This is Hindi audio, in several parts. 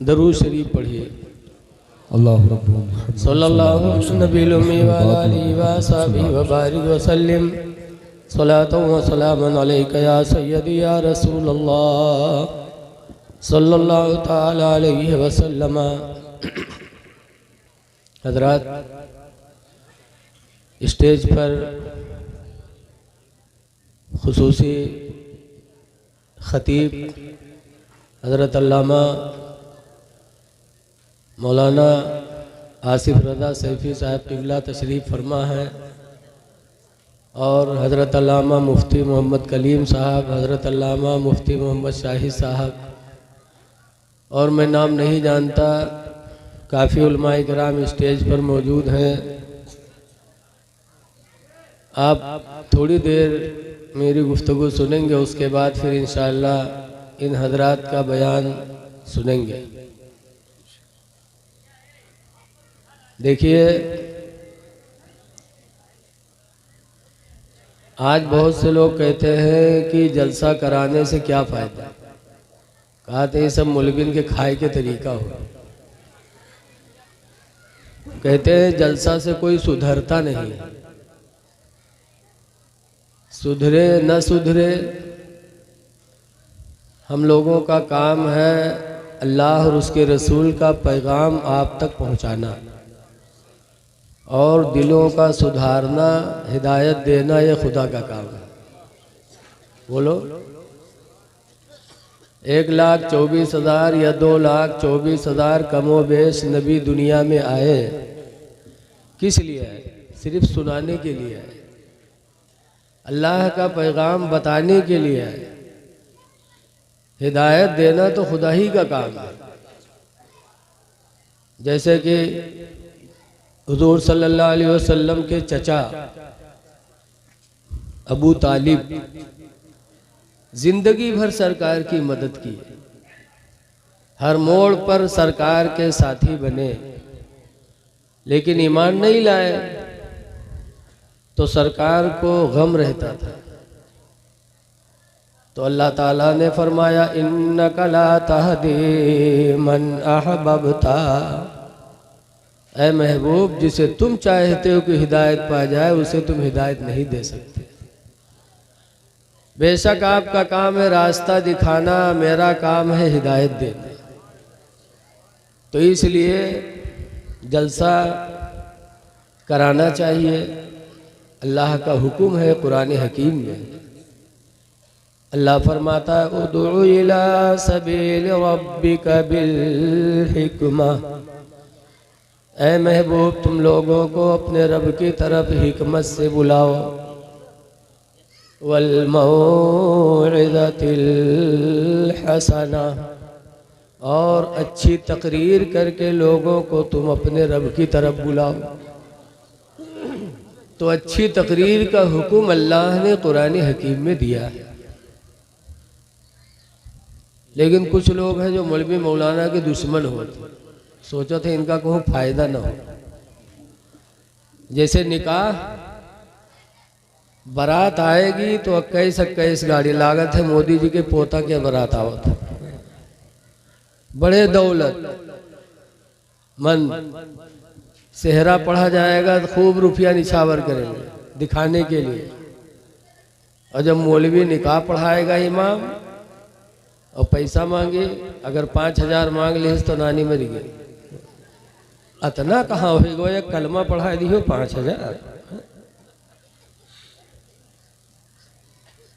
दरूद शरीफ पढ़िए। अल्लाह सल्लल्लाहु नबील उम्मी व आलिहि व सहाबिहि व बारिक व सल्लिम सलातन व सलामन अलैका या सय्यदी या रसूल अल्लाह सल्लल्लाहु ताला अलैहि व सल्लम। हज़रात, स्टेज पर खुसूसी खतीब हज़रत अल्लामा मौलाना आसिफ रज़ा सैफ़ी साहब क़िबला तशरीफ़ फरमा है और हज़रत अल्लामा मुफ्ती मोहम्मद कलीम साहब, हज़रत अल्लामा मुफ्ती मोहम्मद शाहिद साहब और मैं नाम नहीं जानता, काफ़ी उलमाए किराम स्टेज पर मौजूद हैं। आप थोड़ी देर मेरी गुफ्तगू सुनेंगे, उसके बाद फिर इंशाअल्लाह इन हज़रात का बयान सुनेंगे। देखिए, आज बहुत से लोग कहते हैं कि जलसा कराने से क्या फ़ायदा। कहा था ये सब मुल्किन के खाए के तरीका हो। कहते हैं जलसा से कोई सुधरता नहीं, सुधरे न सुधरे हम लोगों का काम है अल्लाह और उसके रसूल का पैगाम आप तक पहुंचाना और दिलों का सुधारना, हिदायत देना, ये खुदा का काम है। बोलो, 1,24,000 या 2,24,000 कमो बेश नबी दुनिया में आए, किस लिए आए? सिर्फ सुनाने के लिए आए, अल्लाह का पैगाम बताने के लिए आए। हिदायत देना तो खुदा ही का काम है। जैसे कि हुजूर सल्लल्लाहु अलैहि वसल्लम के चचा अबू तालिब जिंदगी भर सरकार की मदद की, हर मोड़ पर सरकार के साथी बने, लेकिन ईमान नहीं लाए तो सरकार को गम रहता था। तो अल्लाह ताला ने फरमाया इन्नका ला तहदी मन अहबबता, ऐ महबूब, जिसे तुम चाहते हो कि हिदायत पा जाए उसे तुम हिदायत नहीं दे सकते। बेशक आपका काम है रास्ता दिखाना, मेरा काम है हिदायत देना। तो इसलिए जलसा कराना चाहिए, अल्लाह का हुक्म है कुरान हकीम में। अल्लाह फरमाता है उदउ इला सबील रब्बिका बिल हिकमा, ऐ महबूब तुम लोगों को अपने रब की तरफ हिकमत से बुलाओ, वल मौइज़तिल हसना, और अच्छी तकरीर करके लोगों को तुम अपने रब की तरफ बुलाओ। तो अच्छी तकरीर का हुक्म अल्लाह ने कुरान हकीम में दिया है। लेकिन कुछ लोग हैं जो मौलवी मौलाना के दुश्मन होते, सोचा था इनका कोई फायदा ना हो। जैसे निकाह बारात आएगी तो 21-21 गाड़ी लागत है। मोदी जी के पोता के बारात आवत, बड़े दौलत मन सेहरा पढ़ा जाएगा तो खूब रुपया निछावर करेंगे दिखाने के लिए। और जब मौलवी निकाह पढ़ाएगा इमाम और पैसा मांगे, अगर 5,000 मांग ले तो नानी मरी गई। अतना कहाँ हो गया, कलमा पढ़ा दियो 5,000।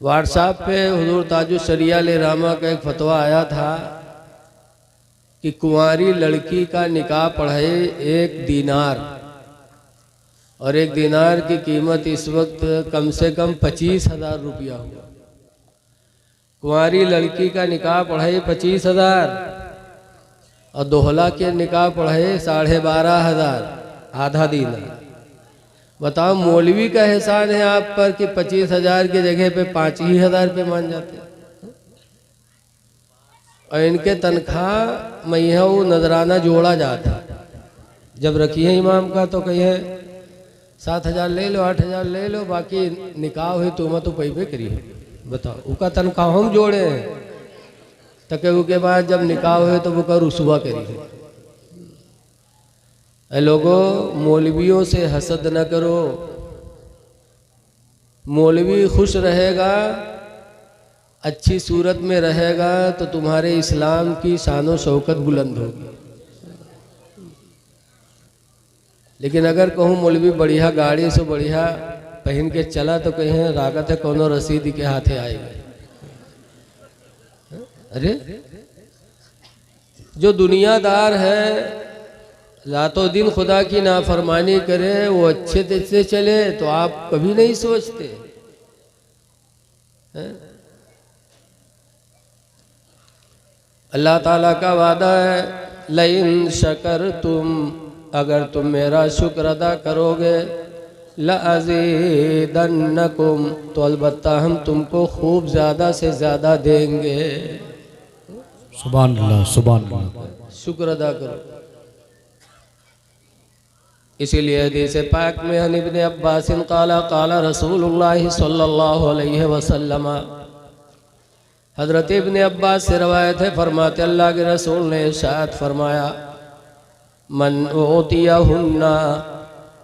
व्हाट्सएप पे हुजूर ताजुश शरिया ले रामा का एक फतवा आया था कि कुंवारी लड़की का निकाह पढ़े 1 दीनार, और 1 दीनार की कीमत इस वक्त कम से कम 25,000 रुपया हुआ। कुंवारी लड़की का निकाह पढ़े 25,000 और दोहला के निकाह पढ़े 12,500, आधा दीनार। बताओ मौलवी का एहसान है आप पर कि 25,000 की जगह पे 5,000 रुपये मान जाते। और इनके तनख्वाह में वो नजराना जोड़ा जाता। जब रखी है इमाम का तो कहिए 7,000 ले लो, 8,000 ले लो, बाकी निकाह हुई तो पैबे करिए। बताओ उसका तनख्वाह हम जोड़े हैं तके उसके बाद जब निकाह हुए तो वो का रुसवा करिए। लोगों मौलवियों से हसद न करो। मौलवी खुश रहेगा, अच्छी सूरत में रहेगा तो तुम्हारे इस्लाम की शान शौकत बुलंद होगी। लेकिन अगर कहूँ मौलवी बढ़िया गाड़ी से बढ़िया पहन के चला तो कहीं रागत है कोनो रसीद के हाथे आएगा। अरे जो दुनियादार है रातों दिन खुदा की नाफरमानी करे, वो अच्छे से चले तो आप कभी नहीं सोचते हैं? अल्लाह ताला का वादा है, लइन शकर तुम, अगर तुम मेरा शुक्र अदा करोगे, लअज़ीदन्नकुम, तो अलबत्ता हम तुमको खूब ज़्यादा से ज़्यादा देंगे। सुभान अल्लाह, सुभान अल्लाह। शुक्र अदा करो। इसीलिए हदीस पाक में अन इब्न अब्बास क़ाला क़ाला रसूलुल्लाह सल्लल्लाहु अलैहि वसल्लम, हज़रत इब्न अब्बास से रवायत है, फरमाते अल्लाह के रसूल ने इरशाद फरमाया, मन ओतियाहुन्ना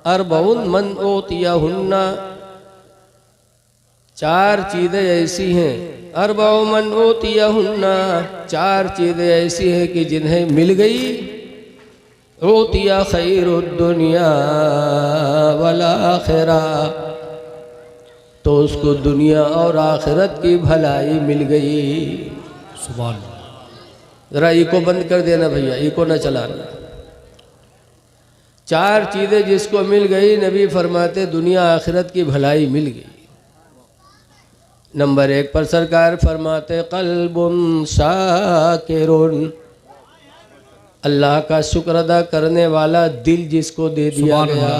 अरबउन, मन ओतियाहुन्ना, 4 चीज़ें ऐसी हैं, अरबउ मन ओतियाहुन्ना, 4 चीज़ें ऐसी हैं कि जिन्हें मिल गई ओतिया खैरुद दुनिया वल आखिरा, तो उसको दुनिया और आखिरत की भलाई मिल गई। सुभान अल्लाह। जरा इको बंद कर देना भैया, इको न चलाना। 4 चीज़ें जिसको मिल गई, नबी फरमाते दुनिया आखिरत की भलाई मिल गई। नंबर 1 पर सरकार फरमाते क़ल्बुन शाकिरुन, अल्लाह का शुक्र अदा करने वाला दिल जिसको दे दिया गया,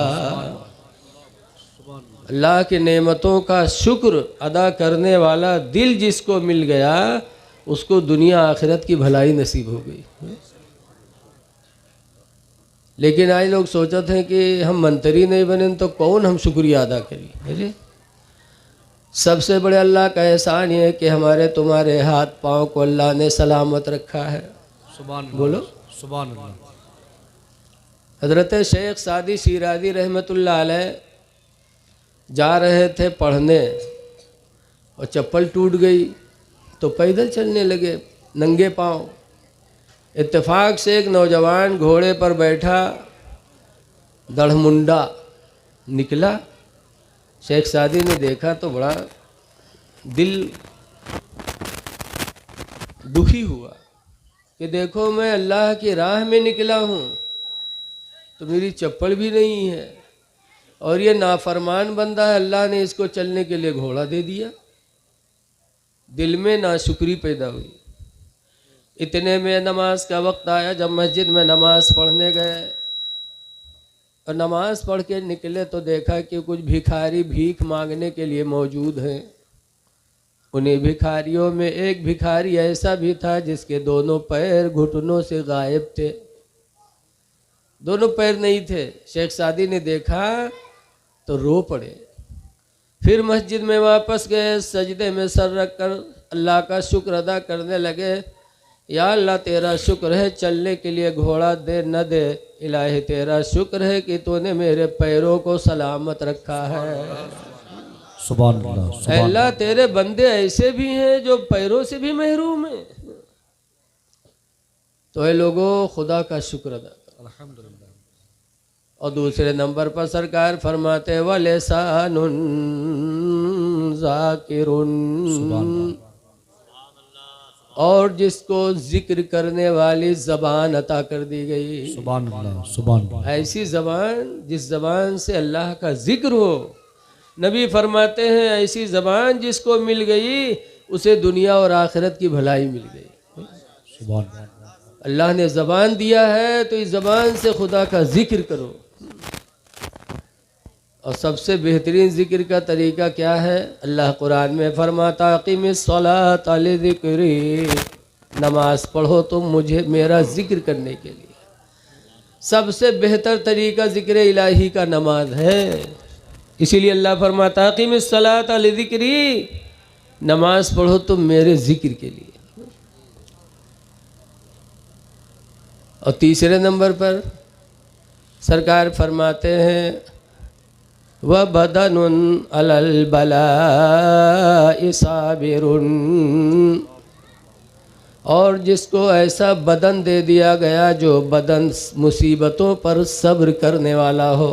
अल्लाह की नेमतों का शुक्र अदा करने वाला दिल जिसको मिल गया, उसको दुनिया आखिरत की भलाई नसीब हो गई। लेकिन आज लोग सोचते हैं कि हम मंत्री नहीं बने तो कौन हम शुक्रिया अदा करें। अरे सबसे बड़े अल्लाह का एहसान ये है कि हमारे तुम्हारे हाथ पाँव को अल्लाह ने सलामत रखा है। सुभान बोलो सुभान अल्लाह। हज़रत शेख सादी शिराज़ी रहमतुल्लाह अलैह जा रहे थे पढ़ने और चप्पल टूट गई तो पैदल चलने लगे नंगे पाँव। इत्तेफाक से एक नौजवान घोड़े पर बैठा दढ़मुंडा निकला। शेख सादी ने देखा तो बड़ा दिल दुखी हुआ कि देखो मैं अल्लाह की राह में निकला हूँ तो मेरी चप्पल भी नहीं है और ये नाफरमान बंदा है, अल्लाह ने इसको चलने के लिए घोड़ा दे दिया। दिल में नाशुक्री पैदा हुई। इतने में नमाज का वक्त आया। जब मस्जिद में नमाज पढ़ने गए और नमाज पढ़ के निकले तो देखा कि कुछ भिखारी भीख मांगने के लिए मौजूद हैं। उन्हीं भिखारियों में एक भिखारी ऐसा भी था जिसके दोनों पैर घुटनों से गायब थे, दोनों पैर नहीं थे। शेख सादी ने देखा तो रो पड़े। फिर मस्जिद में वापस गए, सजदे में सर रख कर अल्लाह का शुक्र अदा करने लगे। या अल्लाह तेरा शुक्र है चलने के लिए घोड़ा दे न दे, इलाही तेरा शुक्र है कि तूने मेरे पैरों को सलामत रखा है। सुभान अल्लाह, सुभान अल्लाह तेरे बंदे ऐसे भी हैं जो पैरों से भी महरूम हैं। तो ये लोगों खुदा का शुक्र अदा करो। अल्हम्दुलिल्लाह। और दूसरे नंबर पर सरकार फरमाते वलिसानुन ज़ाकिरुन, और जिसको जिक्र करने वाली ज़बान अता कर दी गई। सुभान अल्लाह, सुभान अल्लाह। ऐसी ज़बान जिस ज़बान से अल्लाह का जिक्र हो। नबी फरमाते हैं ऐसी ज़बान जिसको मिल गई उसे दुनिया और आखिरत की भलाई मिल गई। सुभान अल्लाह। अल्लाह ने ज़बान दिया है तो इस ज़बान से खुदा का जिक्र करो। और सबसे बेहतरीन जिक्र का तरीका क्या है? अल्लाह कुरान में फरमाता अक़ीमिस्सलात लिज़िक्री, नमाज पढ़ो तुम मुझे मेरा जिक्र करने के लिए। सबसे बेहतर तरीका जिक्र इलाही का नमाज है। इसीलिए अल्लाह फरमाता अक़ीमिस्सलात लिज़िक्री, नमाज पढ़ो तुम मेरे जिक्र के लिए। और तीसरे नंबर पर सरकार फरमाते हैं व बदनुन अलल बलाइ साबिरुन, और जिसको ऐसा बदन दे दिया गया जो बदन मुसीबतों पर सब्र करने वाला हो।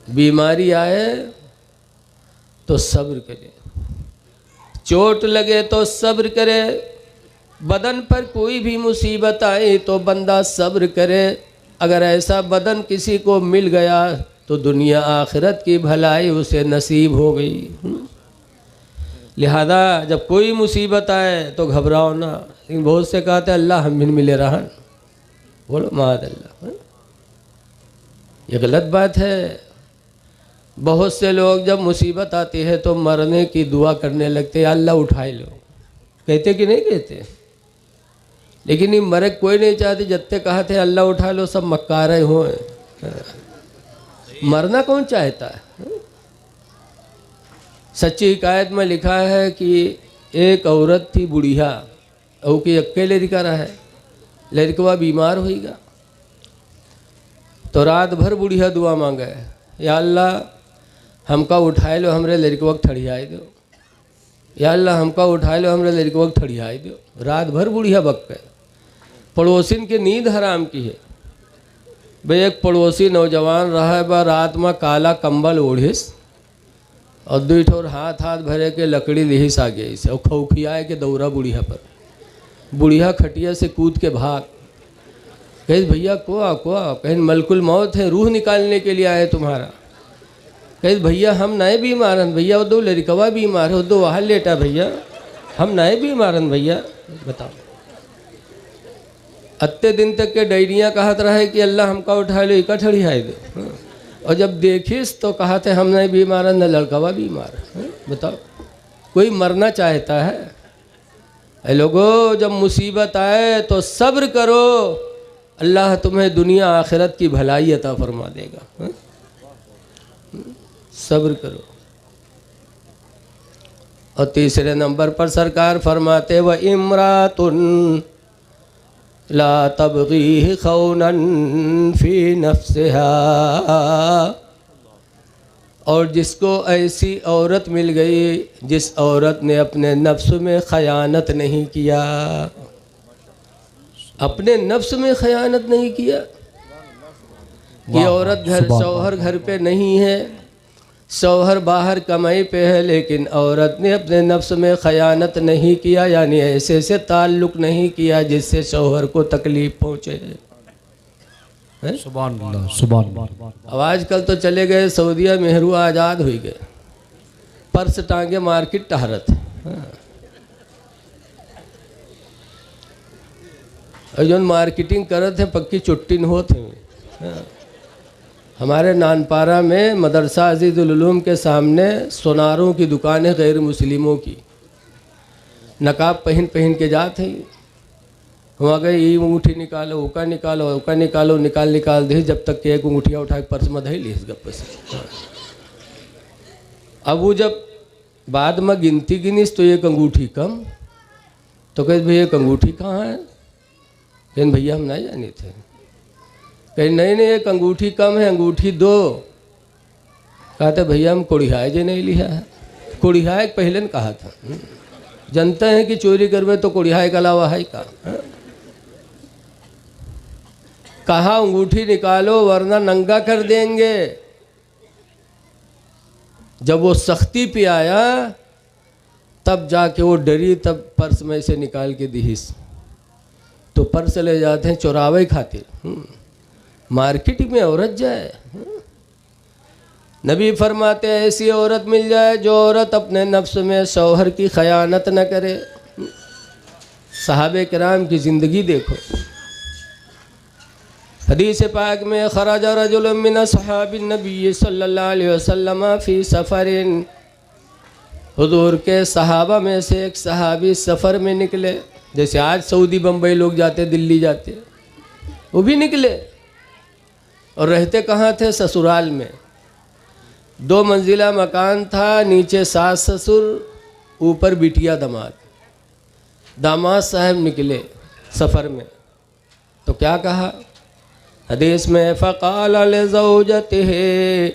बीमारी आए तो सब्र करे, चोट लगे तो सब्र करे, बदन पर कोई भी मुसीबत आए तो बंदा सब्र करे। अगर ऐसा बदन किसी को मिल गया तो दुनिया आखिरत की भलाई उसे नसीब हो गई। लिहाजा जब कोई मुसीबत आए तो घबराओ ना। लेकिन बहुत से कहते हैं अल्लाह हम मिले रहन, बोलो माद अल्लाह, ये गलत बात है। बहुत से लोग जब मुसीबत आती है तो मरने की दुआ करने लगते हैं, अल्लाह उठाए लो, कहते कि नहीं कहते? लेकिन ये मरक कोई नहीं चाहती। जत्ते कहते अल्लाह उठा लो सब मक्कारे हो, मरना कौन चाहता है? सच्ची हिकायत में लिखा है कि एक औरत थी बुढ़िया, और कि अकेले लड़का रहा, लड़कवा बीमार होगा। तो रात भर बुढ़िया दुआ मांगे, या अल्लाह हमका उठाए लो हमरे लड़कवा के ठड़ियाए दो, या अल्लाह हमका उठाए लो हमरे लड़कवा के ठड़ियाए दो। रात भर बुढ़िया बक गए। पड़ोसिन के नींद हराम की है। भाई एक पड़ोसी नौजवान रहा है, बा रात में काला कंबल ओढ़िस और दू ठोर हाथ भरे के लकड़ी लिहिस आ गई से, और खौखियाए के दौरा बुढ़िया पर। बुढ़िया खटिया से कूद के भाग, कहे भैया को कहीं मलकुल मौत है, रूह निकालने के लिए आए तुम्हारा। कहे भैया हम नए बीमारन, भैया वो दो लड़कवा बीमार है, वो दो वहाँ लेटा भैया, हम नए बीमारन भैया। बताओ, अत्ते दिन तक के डैरियाँ कहत रहे कि अल्लाह हमका उठा लो इका ठड़ियाए दो, और जब देखिस तो कहते हम नहीं बीमार न लड़कवा बीमार। बताओ, कोई मरना चाहता है? ऐ लोगों, जब मुसीबत आए तो सब्र करो, अल्लाह तुम्हें दुनिया आखिरत की भलाई अता फरमा देगा। सब्र करो। और तीसरे नंबर पर सरकार फरमाते व इमरातुन ला तबगी खौनन फी नफ्सिहा, और जिसको ऐसी औरत मिल गई जिस औरत ने अपने नफ्स में खयानत नहीं किया, अपने नफ्स में खयानत नहीं किया। ये औरत शौहर घर पे नहीं है, शौहर बाहर कमाई पे है, लेकिन औरत ने अपने नफ्स में खयानत नहीं किया, यानी ऐसे से ताल्लुक़ नहीं किया जिससे शौहर को तकलीफ़ पहुँचे। सुभान अल्लाह, सुभान अल्लाह। अब आजकल तो चले गए सऊदिया, मेहरू आज़ाद हो गए, पर्स टांगे मार्केट टहरत। और जो मार्केटिंग करत हैं पक्की चुट्टी न होते हैं। हमारे नानपारा में मदरसा अजीज़ुल उलूम के सामने सोनारों की दुकानें गैर मुस्लिमों की, नकाब पहन के जाते हैं। वहाँ गए, ये अंगूठी निकालो, उका निकालो, निकाल दे, जब तक कि एक अंगूठिया उठा के पर्स में धई लीस गप से। अब वो जब बाद में गिनती गिनीस तो एक अंगूठी कम, तो कहे भैया एक अंगूठी कहाँ है? कहें भैया हम नहीं जाने थे। कहे नहीं नहीं एक अंगूठी कम है, अंगूठी दो। कहते भैया हम कोड़िहाय जे नहीं लिया है। कोड़िहाय पहले ने कहा था, जानते हैं कि चोरी करवे तो कोड़िहाय के अलावा है का? कहा अंगूठी निकालो वरना नंगा कर देंगे। जब वो सख्ती पे आया तब जाके वो डरी, तब पर्स में से निकाल के दीहिस। तो पर्स ले जाते हैं चुरावे खातिर, मार्केट में औरत जाए। नबी फरमाते हैं ऐसी औरत मिल जाए जो औरत अपने नफ्स में शौहर की खयानत न करे। सहाबे किराम की ज़िंदगी देखो। हदीस पाक में खरज रजुल मिन असहाबी नबी सल्लल्लाहु अलैहि वसल्लम फी सफ़रिन, हुजूर के सहाबा में से एक सहाबी सफ़र में निकले। जैसे आज सऊदी बम्बई लोग जाते, दिल्ली जाते, वो भी निकले। और रहते कहाँ थे? ससुराल में। 2 मंजिला मकान था, नीचे सास ससुर, ऊपर बिटिया दामाद। दामाद साहब निकले सफ़र में तो क्या कहा हदीस में, फ़क़ाल लिज़ौजतिही,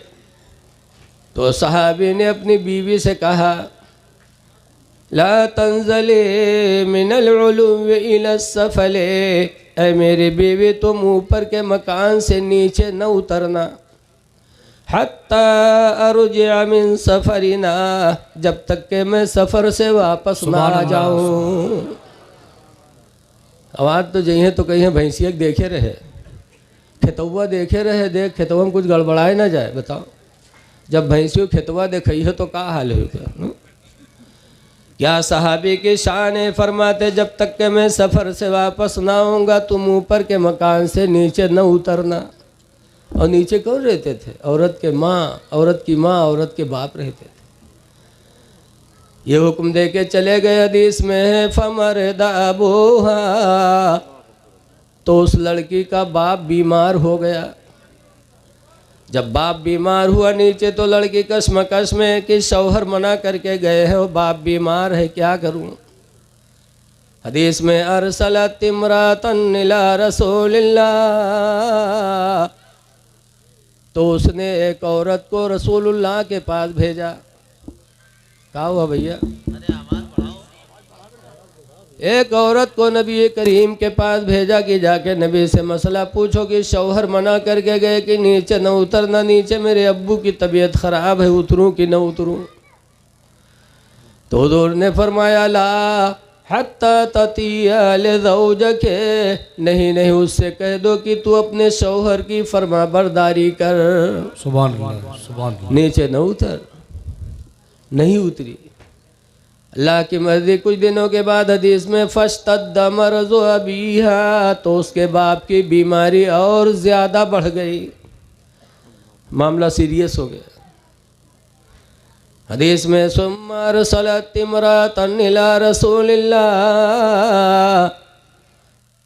तो सहाबी ने अपनी बीवी से कहा, ला तंज़ली मिनल उलुव्वि इला सफ़ली, ऐ मेरी बीवी तुम ऊपर के मकान से नीचे न उतरना, हत्ता अरुजिअ मिन सफ़रिना, जब तक के मैं सफ़र से वापस ना आ जाऊँ। आवाज़ तो जइए तो कहीं भैंसिया देखे रहे, खेतवा देखे रहे, देख खेतवा में कुछ गड़बड़ाए ना जाए। बताओ जब भैंसियों खेतवा देखी है तो क्या हाल होगा? क्या सहाबी की शान है, फरमाते जब तक के मैं सफ़र से वापस ना आऊँगा तुम ऊपर के मकान से नीचे न उतरना। और नीचे कौन रहते थे? औरत के माँ, औरत की माँ, औरत के बाप रहते थे। ये हुक्म दे के चले गए। हदीस में है फमरदा अबूहा, तो उस लड़की का बाप बीमार हो गया। जब बाप बीमार हुआ नीचे तो लड़की कश्मकश में कि शौहर मना करके गए हैं, वो बाप बीमार है, क्या करूं? हदीस में अरसलत इमरातन इला रसूलिल्लाह, तो उसने एक औरत को रसूलुल्लाह के पास भेजा। क्या हुआ भैया? एक औरत को नबी करीम के पास भेजा कि जाके नबी से मसला पूछो कि शौहर मना करके गए कि नीचे न उतरना, नीचे मेरे अब्बू की तबीयत ख़राब है, उतरूं कि न उतरूं? तो हुजूर ने फरमाया ला हत्ता ततिया लिज़ौजके, नहीं नहीं उससे कह दो कि तू अपने शौहर की फरमा बरदारी कर। सुभान अल्लाह, सुभान अल्लाह। नीचे न उतर। नहीं उतरी। अल्लाह की मर्जी। कुछ दिनों के बाद हदीस में फश्तद्द मरज़ु अबीहा, तो उसके बाप की बीमारी और ज़्यादा बढ़ गई, मामला सीरियस हो गया। हदीस में सुम्मा अरसलत इमरातन इला रसूलिल्लाह,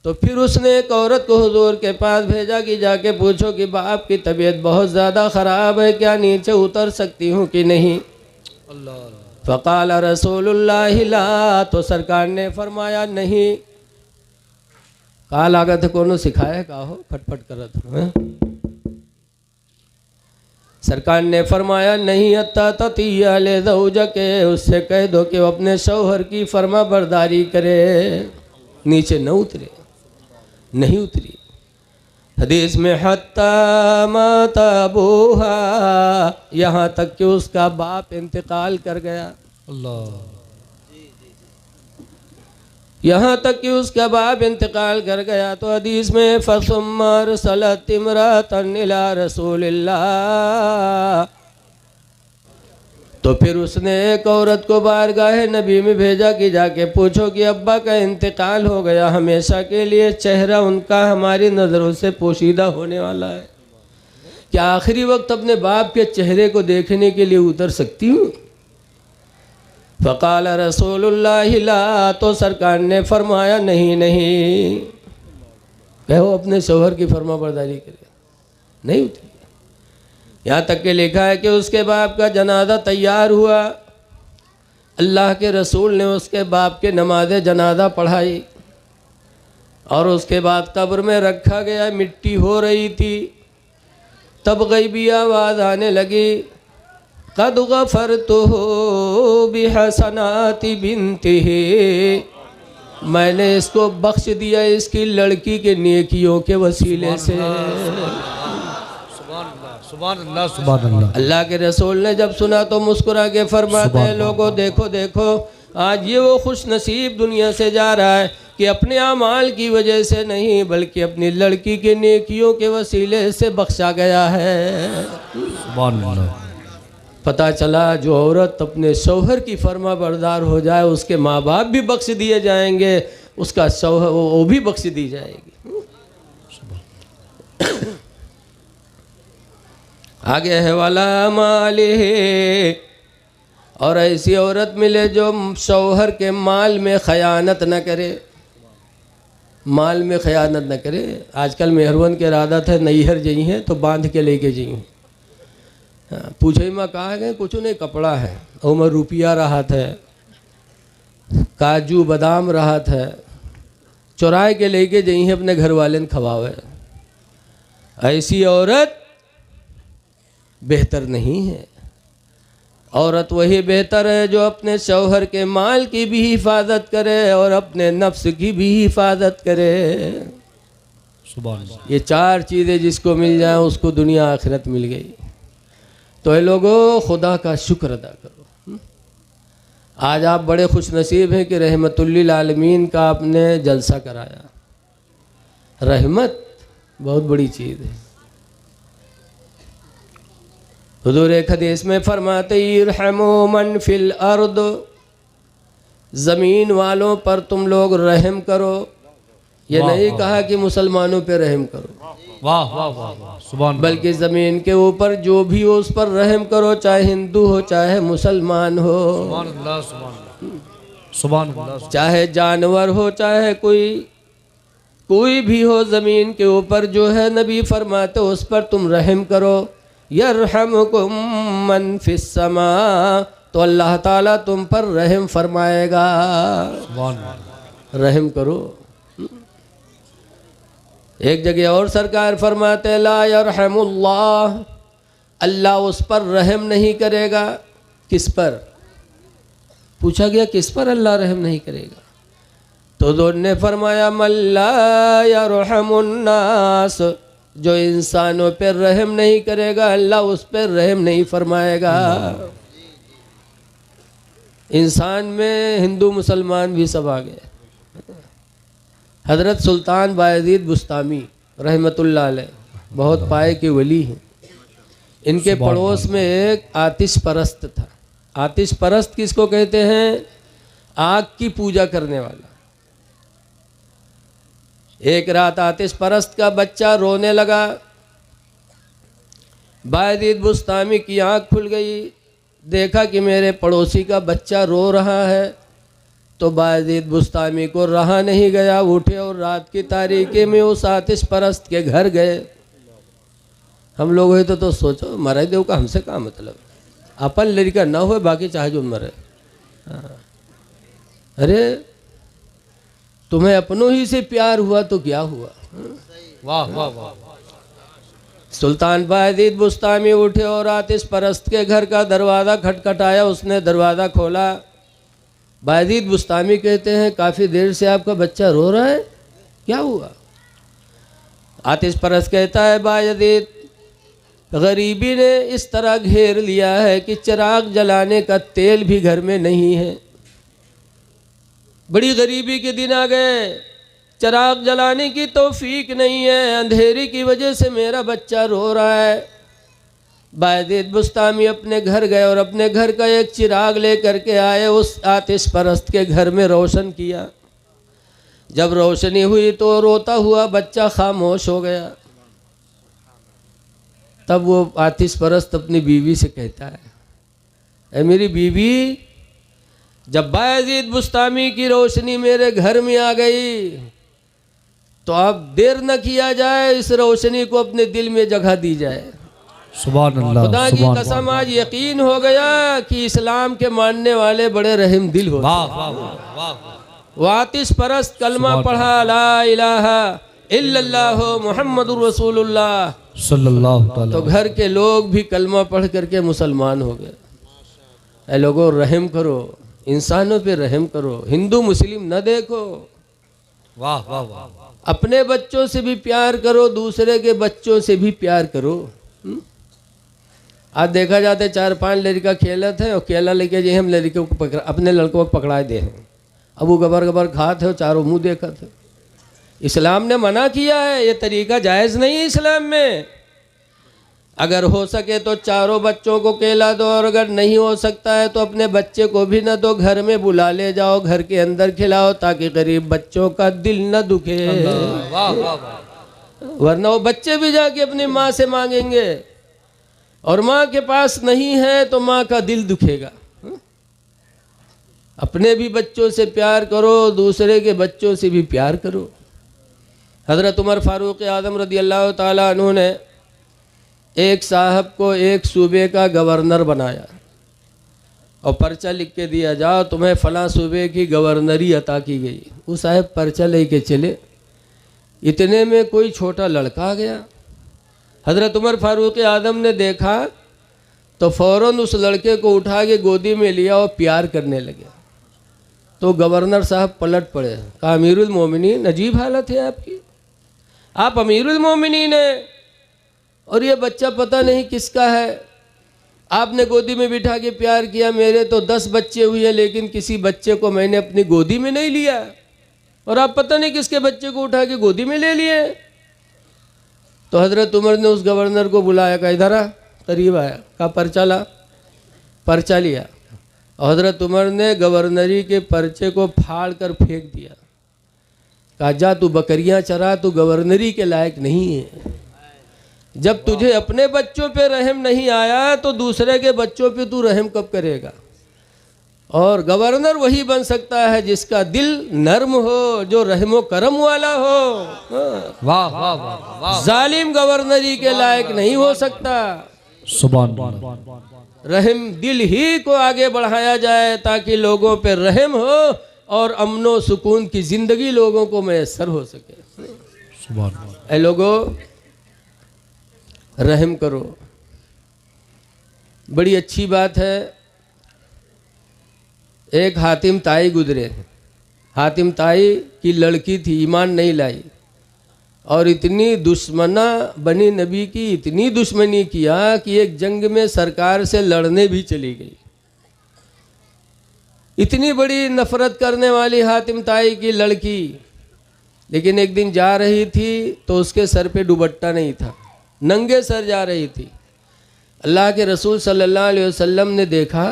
तो फिर उसने एक औरत को हुजूर के पास भेजा कि जाके पूछो कि बाप की तबीयत बहुत ज़्यादा ख़राब है, क्या नीचे उतर सकती हूँ कि नहीं? फ़क़ाल रसूलुल्लाह ला, तो सरकार ने फरमाया नहीं। कहा लागत कोनो सिखाया का हो फटफट करत? सरकार ने फरमाया नहीं, अत्ता ततिया लिज़ौजके, उससे कह दो कि वो अपने शौहर की फरमा बरदारी करे, नीचे न उतरे। नहीं उतरी। हदीस में हत्ता माता अबूहा, यहाँ तक कि उसका बाप इंतकाल कर गया। अल्लाह। यहाँ तक कि उसका बाप इंतकाल कर गया। तो हदीस में फसुम्मा अरसलत इमरातन इला रसूलिल्लाह, तो फिर उसने एक औरत को बारगाह नबी में भेजा कि जाके पूछो कि अब्बा का इंतकाल हो गया हमेशा के लिए, चेहरा उनका हमारी नज़रों से पोशीदा होने वाला है, क्या आखिरी वक्त अपने बाप के चेहरे को देखने के लिए उतर सकती हूँ? फ़क़ाल रसूलुल्लाह ला, तो सरकार ने फरमाया नहीं नहीं, कहो अपने शौहर की फरमा बरदारी करे। नहीं उतरी। यहाँ तक के लिखा है कि उसके बाप का जनाजा तैयार हुआ, अल्लाह के रसूल ने उसके बाप के नमाज जनाजा पढ़ाई और उसके बाद कब्र में रखा गया, मिट्टी हो रही थी। तब गैबी आवाज़ आने लगी, क़द गफ़रतुहु बिहसनाति बिन्तिही, मैंने इसको बख्श दिया इसकी लड़की के नेकियों के वसीले से। सुभान अल्लाह सुभान अल्लाह। अल्लाह के रसूल ने जब सुना तो मुस्कुरा के फरमाते हैं, लोगों देखो देखो, आज ये वो खुश नसीब दुनिया से जा रहा है कि अपने अमाल की वजह से नहीं बल्कि अपनी लड़की के नेकियों के वसीले से बख्शा गया है। सुभान अल्लाह। पता चला जो औरत अपने शौहर की फर्मा बरदार हो जाए उसके माँ बाप भी बख्श दिए जाएंगे, उसका शौहर वो भी बख्श दी जाएगी। आगे है वाला माले, और ऐसी औरत मिले जो शौहर के माल में खयानत न करे, माल में खयानत न करे। आजकल मेहरवन के आदत है नैहर जई हैं तो बांध के लेके जई हैं, पूछे में कहा गए कुछ नहीं, कपड़ा है और में रुपया राहत है, काजू बादाम राहत है, चुराए के लेके जई हैं अपने घर वाले ने खवावे। ऐसी औरत बेहतर नहीं है। औरत वही बेहतर है जो अपने शौहर के माल की भी हिफाजत करे और अपने नफ्स की भी हिफाजत करे। सुभान अल्लाह। ये चार चीज़ें जिसको मिल जाए उसको दुनिया आखिरत मिल गई। तो ये लोगों खुदा का शुक्र अदा करो। आज आप बड़े खुश नसीब हैं कि रहमतुल्लिल आलमीन का आपने जलसा कराया। रहमत बहुत बड़ी चीज़ है। हुजूर एक हदीस में फरमाते इरहमू मन फिल अर्द, ज़मीन वालों पर तुम लोग रहम करो। ये नहीं कहा कि मुसलमानों पे रहम करो, वाह वाह वाह वाह सुभान, बल्कि ज़मीन के ऊपर जो भी हो उस पर रहम करो, चाहे हिंदू हो चाहे मुसलमान हो, सुभान अल्लाह सुभान अल्लाह सुभान अल्लाह, चाहे जानवर हो चाहे कोई भी हो, ज़मीन के ऊपर जो है नबी फरमाते उस पर तुम रहम करो। यरहमुकुम मन फिस समा, तो अल्लाह ताला तुम पर रहम फरमाएगा। सुभान अल्लाह। रहम करो। एक जगह और सरकार फरमाते ला यरहमुल्लाह, अल्लाह उस पर रहम नहीं करेगा। किस पर? पूछा गया किस पर अल्लाह रहम नहीं करेगा? तो दोनों ने फरमाया मल्ला यरहमुन्नास, जो इंसानों पर रहम नहीं करेगा अल्लाह उस पर रहम नहीं फरमाएगा। इंसान में हिंदू मुसलमान भी सब आ गए। हज़रत सुल्तान बायज़ीद बुस्तामी रहमतुल्लाह अलैह बहुत पाए के वली हैं। इनके पड़ोस में एक आतिश परस्त था। आतिश परस्त किसको कहते हैं? आग की पूजा करने वाला। एक रात आतिश परस्त का बच्चा रोने लगा। बायज़ीद बुस्तामी की आँख खुल गई, देखा कि मेरे पड़ोसी का बच्चा रो रहा है। तो बायज़ीद बुस्तामी को रहा नहीं गया, उठे और रात की तारीकी में उस आतिश परस्त के घर गए। हम लोग हुए तो सोचो मरे देव का हमसे क्या मतलब, अपन लड़का ना हो बाकी चाहे जो मरे। अरे तुम्हें अपनों ही से प्यार हुआ तो क्या हुआ? वाह वाह वाह। सुल्तान बायज़ीद बुस्तामी उठे और आतिश परस्त के घर का दरवाज़ा खटखटाया। उसने दरवाज़ा खोला। बायज़ीद बुस्तामी कहते हैं काफ़ी देर से आपका बच्चा रो रहा है, क्या हुआ? आतिश परस्त कहता है बायज़ीद, गरीबी ने इस तरह घेर लिया है कि चिराग जलाने का तेल भी घर में नहीं है। बड़ी गरीबी के दिन आ गए, चिराग जलाने की तौफीक नहीं है, अंधेरी की वजह से मेरा बच्चा रो रहा है। बायज़ीद बुस्तामी अपने घर गए और अपने घर का एक चिराग लेकर के आए, उस आतिश परस्त के घर में रोशन किया। जब रोशनी हुई तो रोता हुआ बच्चा खामोश हो गया। तब वो आतिश परस्त अपनी बीवी से कहता है, ऐ मेरी बीवी, जब बायज़ीद बुस्तामी की रोशनी मेरे घर में आ गई तो अब देर न किया जाए, इस रोशनी को अपने दिल में जगह दी जाए। सुभान अल्लाह खुदा की सुभान कसम आज यकीन हो गया कि इस्लाम के मानने वाले बड़े रहम दिल होते वाह हैं। वाह वाह वाह वातिश परस्त कलमा पढ़ा ला इलाहा इल्लल्लाहु मुहम्मदुर रसूलुल्लाह, सल्लल्लाहु तआला तो घर के लोग भी कलमा पढ़ करके मुसलमान हो गए। ऐ लोगों, रहम करो, इंसानों पे रहम करो, हिंदू मुस्लिम न देखो। वाह वाह वाह अपने बच्चों से भी प्यार करो, दूसरे के बच्चों से भी प्यार करो। आज देखा जाता है 4-5 लड़का खेलत है और केला लेके जे हम लड़के को पकड़ा, अपने लड़कों को पकड़ा दे हैं। अब वो गबर गबर खाते हो, चारों मुंह देखत है। इस्लाम ने मना किया है, ये तरीका जायज़ नहीं है इस्लाम में। अगर हो सके तो चारों बच्चों को केला दो, और अगर नहीं हो सकता है तो अपने बच्चे को भी न दो, घर में बुला ले जाओ, घर के अंदर खिलाओ, ताकि गरीब बच्चों का दिल न दुखे। वाह वाह वाह वरना वो बच्चे भी जाके अपनी माँ से मांगेंगे, और माँ के पास नहीं है तो माँ का दिल दुखेगा। अपने भी बच्चों से प्यार करो, दूसरे के बच्चों से भी प्यार करो। हज़रत उमर फारूक आज़म रज़ी अल्लाह ताला अन्हु ने एक साहब को एक सूबे का गवर्नर बनाया और पर्चा लिख के दिया, जाओ तुम्हें फ़लाँ सूबे की गवर्नरी अता की गई। वो साहब पर्चा लेके चले, इतने में कोई छोटा लड़का आ गया। हज़रत उमर फारूक आज़म ने देखा तो फ़ौरन उस लड़के को उठा के गोदी में लिया और प्यार करने लगे। तो गवर्नर साहब पलट पड़े, कहा अमीरुल मोमिनीन, अजीब हालत है आपकी, आप अमीरुल मोमिनीन हैं और ये बच्चा पता नहीं किसका है। आपने गोदी में बिठा के प्यार किया, मेरे तो 10 बच्चे हुए लेकिन किसी बच्चे को मैंने अपनी गोदी में नहीं लिया, और आप पता नहीं किसके बच्चे को उठा के गोदी में ले लिए। तो हज़रत उमर ने उस गवर्नर को बुलाया, कहा इधर आ, करीब आया, कहा पर्चा ला। पर्चा लिया और हज़रत उमर ने गवर्नरी के पर्चे को फाड़ कर फेंक दिया। कहा जा तू बकरियां चरा, तू गवर्नरी के लायक नहीं है। जब तुझे अपने बच्चों पे रहम नहीं आया तो दूसरे के बच्चों पे तू रहम कब करेगा। और गवर्नर वही बन सकता है जिसका दिल नर्म हो, जो रहमो करम वाला हो। वाह वाह वाह वाह जालिम गवर्नरी के लायक नहीं हो सकता। सुभान अल्लाह रहम दिल ही को आगे बढ़ाया जाए ताकि लोगों पे रहम हो और अमनो सुकून की ज़िंदगी लोगों को मैसर हो सके। सुभान अल्लाह ऐ लोगों, रहम करो। बड़ी अच्छी बात है, एक हातिम ताई गुजरे। हातिम ताई की लड़की थी, ईमान नहीं लाई, और इतनी दुश्मना बनी नबी की, इतनी दुश्मनी किया कि एक जंग में सरकार से लड़ने भी चली गई। इतनी बड़ी नफरत करने वाली हातिम ताई की लड़की, लेकिन एक दिन जा रही थी तो उसके सर पे दुपट्टा नहीं था, नंगे सर जा रही थी। अल्लाह के रसूल सल्लल्लाहु अलैहि वसल्लम ने देखा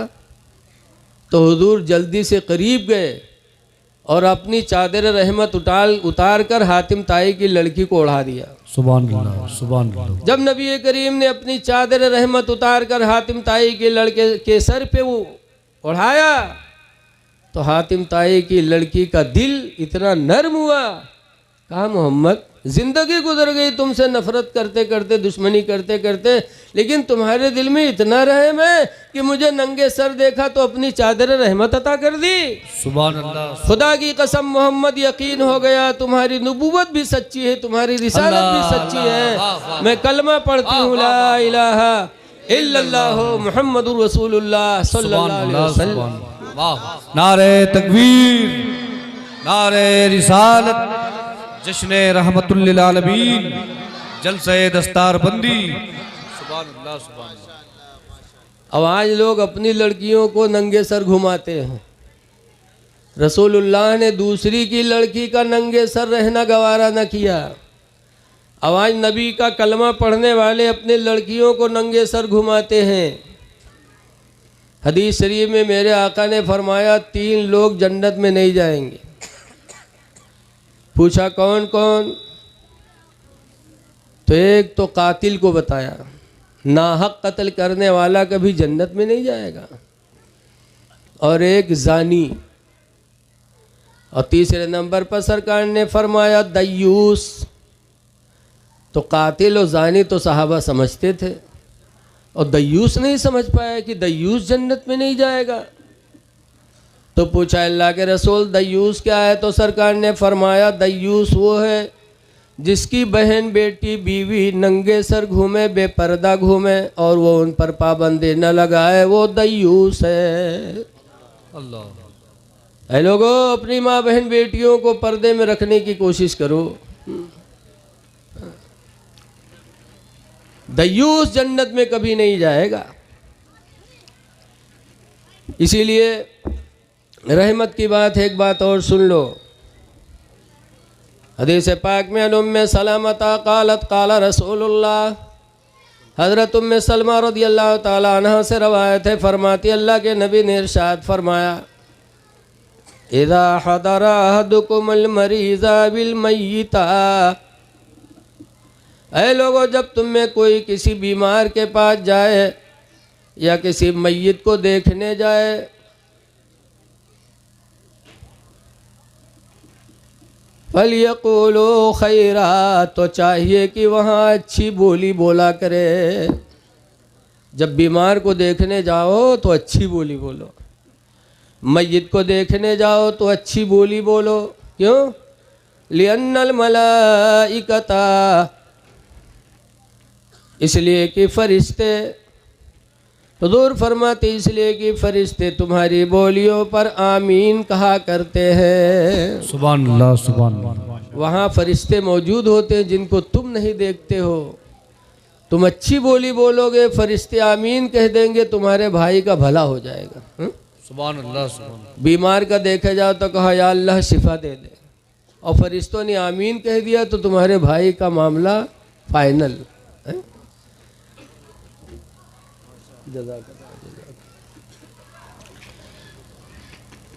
तो हुजूर जल्दी से करीब गए और अपनी चादर रहमत उतार कर हातिम ताई की लड़की को ओढ़ा दिया। सुभान अल्लाह सुभान अल्लाह। जब नबी करीम ने अपनी चादर रहमत उतार कर हातिम ताई के लड़के के सर पे वो ओढ़ाया तो हातिम ताई की लड़की का दिल इतना नर्म हुआ, कहा मोहम्मद जिंदगी गुजर गई तुमसे नफरत करते करते, दुश्मनी करते करते, लेकिन तुम्हारे दिल में इतना रहम है कि मुझे नंगे सर देखा तो अपनी चादर रहमत अता कर दी। सुभान अल्लाह। खुदा की कसम मोहम्मद, यकीन हो गया तुम्हारी नबूवत भी सच्ची है, तुम्हारी रिसालत भी सच्ची है। मैं कलमा पढ़ती हूँ, ला इलाहा इल्लल्लाहु मुहम्मदुर रसूलुल्लाह सल्लल्लाहु अलैहि वसल्लम। वाह, नारे तकबीर, नारे रिसालत, जश्न रहमतुल लिल आलमीन, जलसे दस्तार बंदी। सुभान अल्लाह सुभान अल्लाह। अब आज लोग अपनी लड़कियों को नंगे सर घुमाते हैं। रसूलुल्लाह ने दूसरी की लड़की का नंगे सर रहना गवारा न किया। अब आज नबी का कलमा पढ़ने वाले अपने लड़कियों को नंगे सर घुमाते हैं। हदीस शरीफ में मेरे आका ने फरमाया 3 लोग जन्नत में नहीं जाएंगे। पूछा कौन कौन, तो एक तो कातिल को बताया, नाहक कत्ल करने वाला कभी जन्नत में नहीं जाएगा, और एक जानी, और तीसरे नंबर पर सरकार ने फरमाया दयूस। तो कातिल और जानी तो सहाबा समझते थे, और दयूस नहीं समझ पाया कि दयूस जन्नत में नहीं जाएगा। तो पूछा अल्लाह के रसूल दयूस क्या है? तो सरकार ने फरमाया दयूस वो है जिसकी बहन बेटी बीवी नंगे सर घूमे, बेपर्दा घूमे और वो उन पर पाबंदी न लगाए, वो दयूस है। अल्लाह। ऐ लोगों, अपनी माँ बहन बेटियों को पर्दे में रखने की कोशिश करो। दयूस जन्नत में कभी नहीं जाएगा। इसीलिए रहमत की बात है, एक बात और सुन लो। हदीस पाक में उम्मे सलामता क़ालत क़ाला रसूलुल्लाह, हज़रत उम्मे सलमा रज़ियल्लाहु ताला अन्हा से रवायत है, फरमाती अल्लाह के नबी ने इरशाद फरमाया इज़ा हदरा अहदुकुमुल मरीज़ा बिल मय्यिता, ऐ लोगों जब तुम में कोई किसी बीमार के पास जाए या किसी मय्यत को देखने जाए, फलयक़ूलू खैरा, तो चाहिए कि वहाँ अच्छी बोली बोला करे। जब बीमार को देखने जाओ तो अच्छी बोली बोलो, मय्यत को देखने जाओ तो अच्छी बोली बोलो। क्यों? लिअन्नल मलाइकता, इसलिए कि फरिश्ते, हुज़ूर फरमाते इसलिए कि फरिश्ते तुम्हारी बोलियों पर आमीन कहा करते हैं। सुभान अल्लाह, सुभान अल्लाह। वहाँ फरिश्ते मौजूद होते हैं जिनको तुम नहीं देखते हो। तुम अच्छी बोली बोलोगे, फरिश्ते आमीन कह देंगे, तुम्हारे भाई का भला हो जाएगा। सुभान अल्लाह, सुभान। बीमार का देखा जाओ तो कहा या अल्लाह शिफा दे दे, और फरिश्तों ने आमीन कह दिया तो तुम्हारे भाई का मामला फाइनल।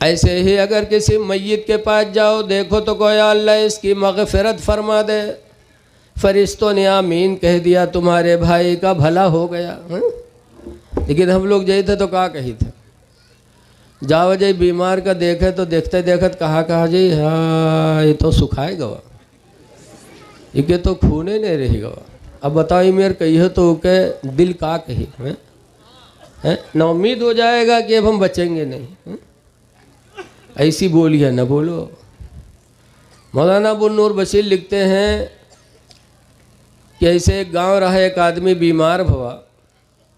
ऐसे ही अगर किसी मय्यत के पास जाओ, देखो तो कहो या अल्लाह इसकी मग़फ़िरत फरमा दे, फरिश्तों ने आमीन कह दिया, तुम्हारे भाई का भला हो गया। लेकिन हम लोग जाए थे तो कहा कही थे, जाओ जाए बीमार का देखे तो देखते देखत कहा जी हाँ ये तो सुखाए गवा, ये तो खूने नहीं रही गवा। अब बताओ मेरे कही तो के दिल का कही है ना, उम्मीद हो जाएगा कि अब हम बचेंगे नहीं। ऐसी बोलियाँ न बोलो। मौलाना अबू नूर बशीर लिखते हैं कि ऐसे एक गांव रहा, एक आदमी बीमार हुआ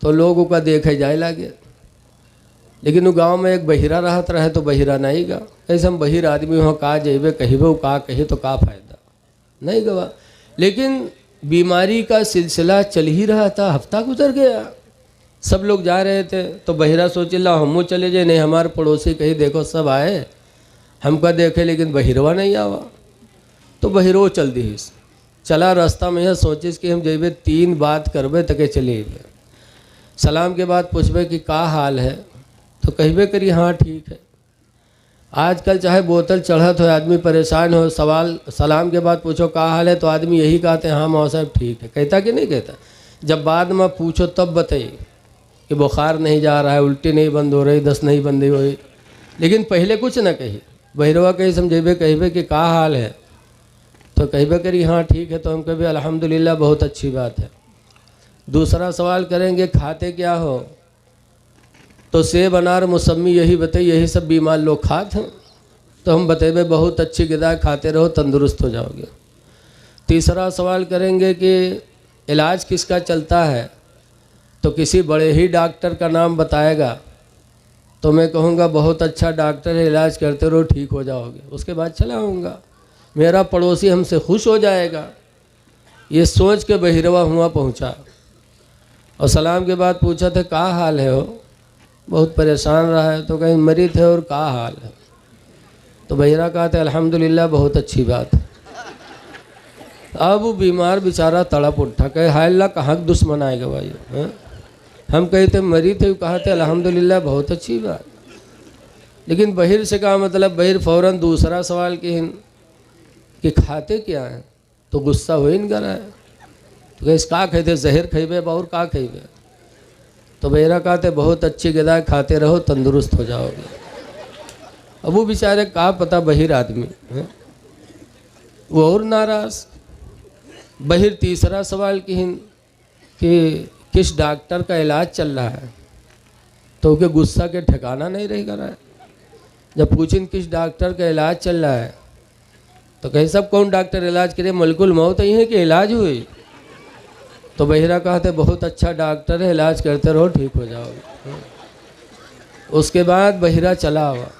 तो लोगों का देखे जाए लागे, लेकिन वो गांव में एक बहिरा रहत रहे तो बहिरा नहीं गा। ऐसे हम बहिर आदमी हो का जेबे कहिबे का कही तो का फायदा नहीं गवा। लेकिन बीमारी का सिलसिला चल ही रहा था, हफ्ता गुजर गया, सब लोग जा रहे थे तो बहिरा सोचे ला हम चले जाए, नहीं हमारे पड़ोसी कहीं देखो सब आए, हमका देखे लेकिन बहिरवा नहीं आवा। तो बहिरो चल दी, चला रास्ता में यह सोचिस कि हम जेबे 3 बात करबे तके चले। सलाम के बाद पूछबे कि का हाल है, तो कहबे करी हाँ ठीक है। आजकल चाहे बोतल चढ़त हो, आदमी परेशान हो, सलाम के बाद पूछो का हाल है तो आदमी यही कहते हैं हाँ मौसा साहब ठीक है, कहता कि नहीं कहता। जब बाद में पूछो तब बताइए कि बुखार नहीं जा रहा है, उल्टी नहीं बंद हो रही, दस्त नहीं बंद हो रही, लेकिन पहले कुछ ना कही। बहिरवा कही समझेबे कहबे कि का हाल है, तो कहबे करी हाँ ठीक है, तो हम कभी अल्हम्दुलिल्लाह बहुत अच्छी बात है। दूसरा सवाल करेंगे खाते क्या हो, तो सेब अनार मौसमी यही बताइए, यही सब बीमार लोग खाते हैं, तो हम बतेबे बहुत अच्छी ग़िज़ा खाते रहो तंदुरुस्त हो जाओगे। तीसरा सवाल करेंगे कि इलाज किसका चलता है, तो किसी बड़े ही डॉक्टर का नाम बताएगा, तो मैं कहूँगा बहुत अच्छा डॉक्टर है, इलाज करते रहो ठीक हो जाओगे। उसके बाद चला आऊँगा, मेरा पड़ोसी हमसे खुश हो जाएगा, ये सोच के बहिरवा हुआ पहुँचा। और सलाम के बाद पूछा था का हाल है, हो बहुत परेशान रहा है, तो कहीं मरी थे और का हाल है, तो बहिरा कहा था अल्हम्दुलिल्लाह बहुत अच्छी बात है। अब वो बीमार बेचारा तड़प उठा, कहे हाय अल्लाह कहाँ दुश्मन आएगा भाई, हम कहते मरी थे, कहा थे अल्हम्दुलिल्लाह बहुत अच्छी बात। लेकिन बहिर से कहा मतलब बहिर फ़ौरन दूसरा सवाल कि खाते क्या हैं, तो गुस्सा हो ही नहीं रहा है, तो कहे का कहते जहर खेबे और का खेबे, तो बहिरा कहते बहुत अच्छी ग़िज़ा खाते रहो तंदुरुस्त हो जाओगे। अब वो बेचारे का पता बहिर आदमी है, वो और नाराज़। बहिर तीसरा सवाल कि किस डॉक्टर का इलाज चल रहा है, तो के गुस्सा के ठिकाना नहीं रह रहा है। जब पूछें किस डॉक्टर का इलाज चल रहा है, तो कहे सब कौन डॉक्टर इलाज करे, मलकुल मौत ही है कि इलाज हुई। तो बहिरा कहते बहुत अच्छा डॉक्टर है, इलाज करते रहो ठीक हो जाओगे। उसके बाद बहिरा चला हुआ।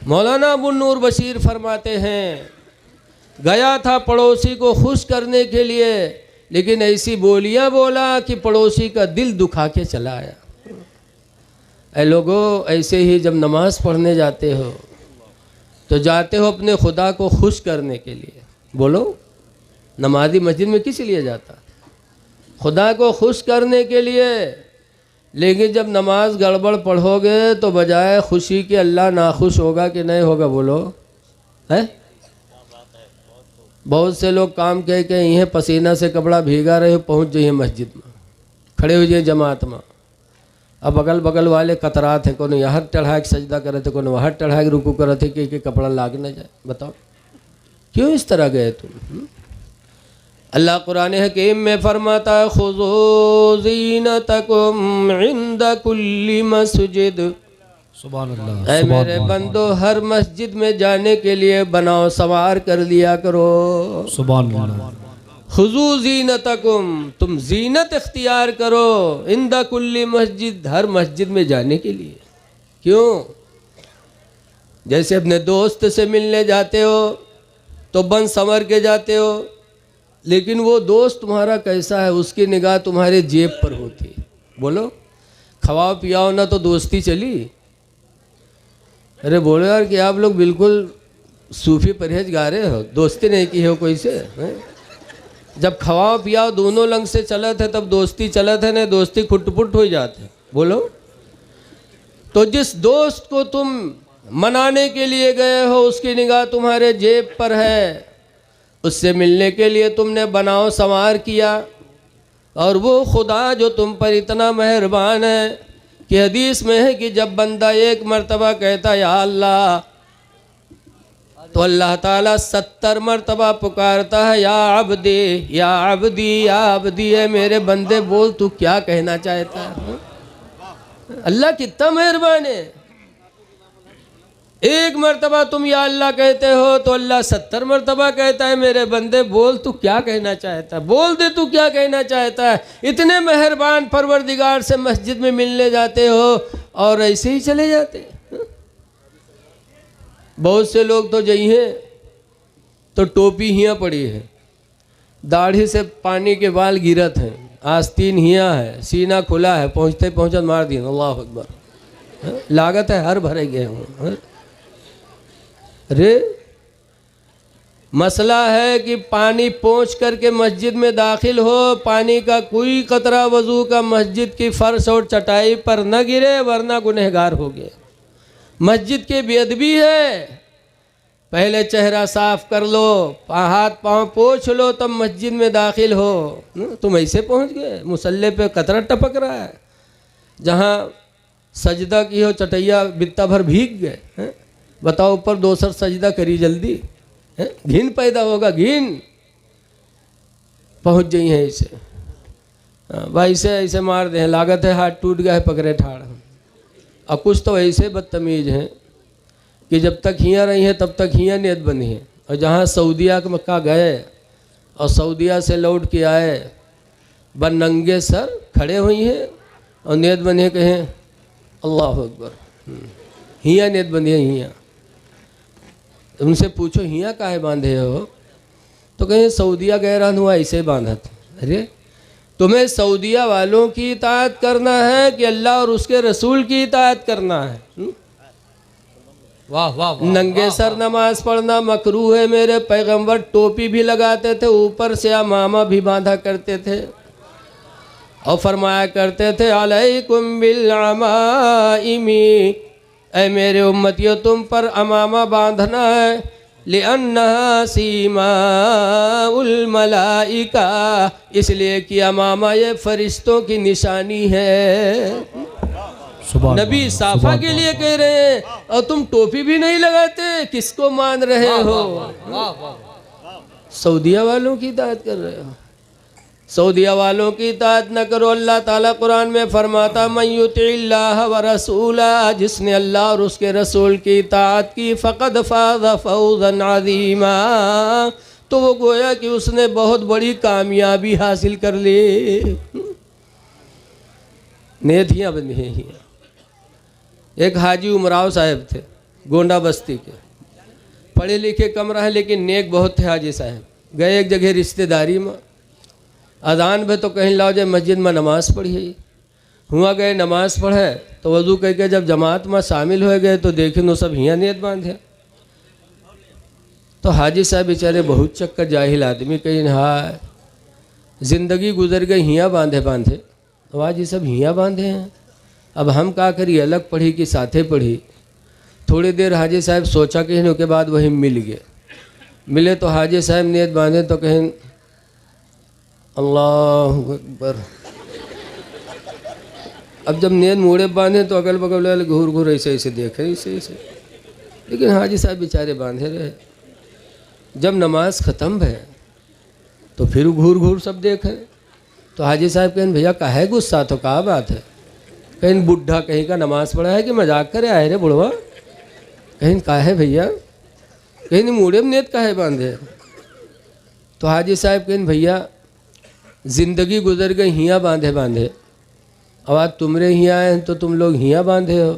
मौलाना अबू नूर बशीर फरमाते हैं, गया था पड़ोसी को खुश करने के लिए, लेकिन ऐसी बोलियां बोला कि पड़ोसी का दिल दुखा के चला आया। ऐ लोगों, ऐसे ही जब नमाज पढ़ने जाते हो तो जाते हो अपने खुदा को खुश करने के लिए। बोलो, नमाजी मस्जिद में किस लिए जाता? खुदा को खुश करने के लिए। लेकिन जब नमाज गड़बड़ पढ़ोगे तो बजाय खुशी के अल्लाह नाखुश होगा कि नहीं होगा? बोलो, है? बहुत से लोग काम कह के यहीं पसीना से कपड़ा भीगा रहे हो, पहुँच जाइए मस्जिद में, खड़े हो जाइए जमात में। अब अगल बगल वाले कतरात हैं, कौन यहाँ चढ़ा के सजदा करे थे, कौन वहाँ चढ़ा के रुकू करे थे कि कपड़ा लाग न जाए। बताओ क्यों इस तरह गए तुम? अल्लाह कुरान हकीम में फरमाता है, खुज़ू ज़ीनतकुम इंद कुल्ली मस्जिद। सुभान अल्लाह। ऐ मेरे बंदो, हर मस्जिद में जाने के लिए बनाओ संवार कर लिया करो। सुभान अल्लाह। खुज़ू ज़ीनतकुम, तुम जीनत इख्तियार करो इंद कुल्ली मस्जिद, हर मस्जिद में जाने के लिए। क्यों? जैसे अपने दोस्त से मिलने जाते हो तो बन संवर के जाते हो, लेकिन वो दोस्त तुम्हारा कैसा है उसकी निगाह तुम्हारे जेब पर होती। बोलो, खवाओ पियाओ ना तो दोस्ती चली। अरे बोलो यार कि आप लोग बिल्कुल सूफी परहेजगारे हो, दोस्ती नहीं की हो कोई से, है? जब खवाओ पियाओ दोनों लंग से चलत है तब दोस्ती चलत है, नहीं दोस्ती खुटपुट हो जाते। बोलो, तो जिस दोस्त को तुम मनाने के लिए गए हो उसकी निगाह तुम्हारे जेब पर है, उससे मिलने के लिए तुमने बनाओ संवार किया, और वो खुदा जो तुम पर इतना मेहरबान है कि हदीस में है कि जब बंदा एक मर्तबा कहता या अल्लाह, तो अल्लाह ताला 70 मर्तबा पुकारता है या अब्दी या अब्दी या अब्दी। है मेरे बंदे, बोल तू क्या कहना चाहता है? अल्लाह कितना मेहरबान है। एक मर्तबा तुम या अल्लाह कहते हो तो अल्लाह 70 मर्तबा कहता है मेरे बंदे बोल तू क्या कहना चाहता है, बोल दे तू क्या कहना चाहता है। इतने मेहरबान परवरदिगार से मस्जिद में मिलने जाते हो और ऐसे ही चले जाते हैं। बहुत से लोग तो जइए तो टोपी हियाँ पड़ी है, दाढ़ी से पानी के बाल गिरत हैं, आस्तीन हियाँ है, सीना खुला है, पहुँचते पहुँचत मार दिए अल्लाह अकबर, लागत है हर भरे गए हूँ। अरे मसला है कि पानी पहुँच करके मस्जिद में दाखिल हो, पानी का कोई कतरा वज़ू का मस्जिद की फर्श और चटाई पर न गिरे, वरना गुनहगार हो गए। मस्जिद के बेअदबी है, पहले चेहरा साफ कर लो, हाथ पाँव पोंछ लो, तब मस्जिद में दाखिल हो। तुम ऐसे पहुँच गए, मुसल्ले पे कतरा टपक रहा है, जहाँ सजदा की हो चटैया बित्ता भर भीग गए हैं। बताओ, ऊपर दोसर सजदा करी जल्दी है? घिन पैदा होगा, घिन। पहुँच गई हैं ऐसे, भाई से ऐसे मार दे, लागत है हाथ टूट गया है पकड़े ठाड़। और कुछ तो ऐसे बदतमीज हैं कि जब तक हियाँ रही हैं तब तक हियाँ नियत बनी है, और जहाँ सऊदिया के मक्का गए और सऊदिया से लौट के आए, बन नंगे सर खड़े हुई हैं और नियत बनी है, कहें अल्लाह अकबर, हियाँ नियत बनी है हियाँ। उनसे पूछो हियाँ काहे बांधे हो, तो कहें सऊदिया गए रहन हुआ ऐसे बांधा था। अरे तुम्हें सऊदिया वालों की इताअत करना है कि अल्लाह और उसके रसूल की इताअत करना है? वाह वाह वाह। नंगे सर नमाज पढ़ना मकरूह है। मेरे पैगंबर टोपी भी लगाते थे, ऊपर से अमामा भी बांधा करते थे, और फरमाया करते थे अलैकुम बिल अमाइमी, ऐ मेरे उम्मतियों तुम पर अमामा बांधना है, लिअन्नहा सीमाउल मलाइका, इसलिए कि अमामा ये फरिश्तों की निशानी है। नबी साफा के लिए कह रहे हैं और तुम टोपी भी नहीं लगाते, किसको मान रहे हो? सऊदिया वालों की इताअत कर रहे हो। सऊदिया वालों की इताअत न करो। अल्लाह ताला कुरान में फरमाता मन युतिल्लाह व रसूला, जिसने अल्लाह और उसके रसूल की इताअत की फ़क़द फ़ाज़ फ़ौज़न अज़ीमा, तो वो गोया कि उसने बहुत बड़ी कामयाबी हासिल कर ली। नेथियाँ बनी हैं। एक हाजी उमराव साहब थे, गोंडा बस्ती के, पढ़े लिखे कम रहे लेकिन नेक बहुत थे हाजी साहब। गए एक जगह रिश्तेदारी में, अजान में तो कहीं लाओ जाए मस्जिद में नमाज़ पढ़ी। हुआ गए नमाज़ पढ़े तो वज़ू कह के जब जमात में शामिल हो गए तो देखे नो सब हियाँ नियत बांधे। तो हाजी साहब बेचारे बहुत चक्कर जाहिल आदमी, कहीं हाँ ज़िंदगी गुजर गई हियाँ बांधे बांधे। तो आज ये सब हियाँ बांधे हैं, अब हम क्या करिए, अलग पढ़ी कि साथे पढ़ी। थोड़ी देर हाजी साहब सोचा कहीं के बाद वही मिल गए। मिले तो हाजी साहब नियत बांधे तो कहीं अल्लाहु अकबर। अब जब नियत मुड़े बांधे तो अगल बगल वाले घूर घूर ऐसे ऐसे देखे ऐसे ऐसे, लेकिन हाजी साहब बेचारे बांधे रहे। जब नमाज ख़त्म भे तो फिर घूर घूर सब देखे। तो हाजी साहब कहें भैया काहे गुस्सा, तो क्या बात है? कहीं बुढ़ा कहीं का नमाज पढ़ा है कि मजाक करे आए रे बुढ़वा? कहीं काहे भैया, कहीं मुड़े में नियत काहे बांधे? तो हाजी साहब कहें भैया ज़िंदगी गुजर गई हियाँ बांधे बांधे, अब आज तुमरे हियाँ आए तो तुम लोग हियाँ बांधे हो,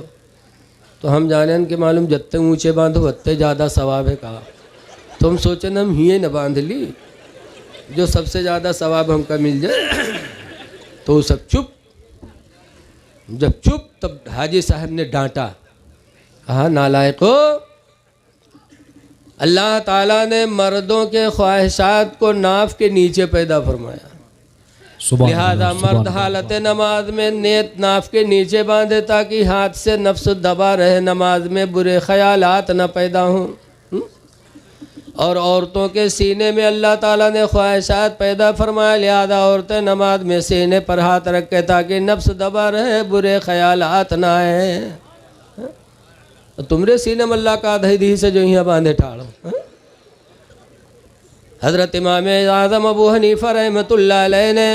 तो हम जाने कि मालूम जितने ऊँचे बांधो उतने ज़्यादा सवाब है। कहा तुम सोचे न हम हिये न बांध ली, जो सबसे ज़्यादा सवाब हमका मिल जाए। तो सब चुप। जब चुप तब हाजी साहब ने डांटा, कहा नालायको, अल्लाह ताला ने मर्दों के ख्वाहिशात को नाफ के नीचे पैदा फरमाया, लिहाजा मर्द हालत नमाज में नेत नाफ के नीचे बांधे ताकि हाथ से नफ्स दबा रहे, नमाज में बुरे ख्यालात न पैदा हों। और औरतों के सीने में अल्लाह ताला ने ख्वाहिशात पैदा फरमाया, लिहाजा औरतें नमाज में सीने पर हाथ रखे ताकि नफ्स दबा रहे, बुरे ख्यालात ना आए। तुमरे सीने में अल्लाह का दही से जो यहाँ बांधे ठाड़ो। हज़रत इमाम आज़म अबू हनीफ़ा रहमतुल्लाह अलैह ने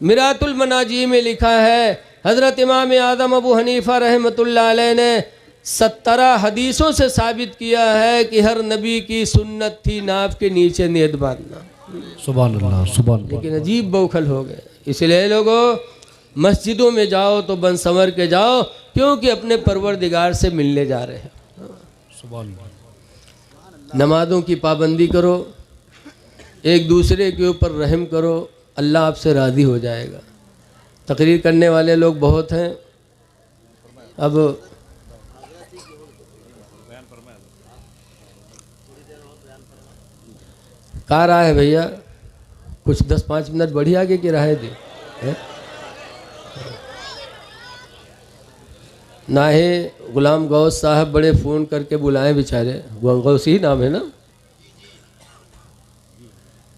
मिरातुल मनाजी में लिखा है, हज़रत इमाम आज़म अबू हनीफ़ा रहमतुल्लाह अलैह ने 17 हदीसों से साबित किया है कि हर नबी की सुन्नत थी नाफ के नीचे नियत बांधना। सुभान अल्लाह, सुभान अल्लाह। लेकिन अजीब बौखल हो गए। इसलिए लोगों मस्जिदों में जाओ तो बन संवर के जाओ, क्योंकि अपने परवरदिगार से मिलने जा रहे हैं। सुभान अल्लाह। नमाज़ों की पाबंदी करो, एक दूसरे के ऊपर रहम करो, अल्लाह आपसे राज़ी हो जाएगा। तकरीर करने वाले लोग बहुत हैं। अब कहाँ रहा है भैया, कुछ 10-5 मिनट बढ़ी आगे की राह दी है? ना है गुलाम गौस साहब बड़े फ़ोन करके बुलाएं बेचारे, गौस ही नाम है ना।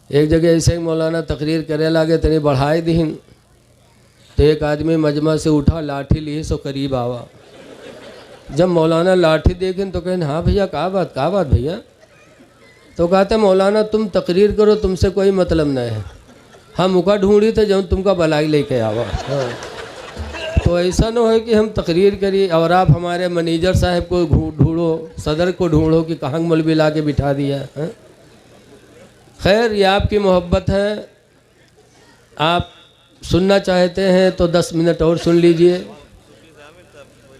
एक जगह ऐसे ही मौलाना तकरीर करे लागे तनी बढ़ाए दीन, तो एक आदमी मजमा से उठा, लाठी ली सो करीब आवा। जब मौलाना लाठी देखें तो कहें हाँ भैया क्या बात भैया? तो कहते मौलाना तुम तकरीर करो, तुमसे कोई मतलब नहीं है, हम मुका ढूंढी थे जो तुमका भलाई लेके आवा। हाँ। तो ऐसा न हो कि हम तकरीर करिए और आप हमारे मैनेजर साहब को ढूंढो, सदर को ढूंढो कि कहाँ मौलवी ला के बिठा दिया है। खैर ये आपकी मोहब्बत है, आप सुनना चाहते हैं तो 10 मिनट और सुन लीजिए,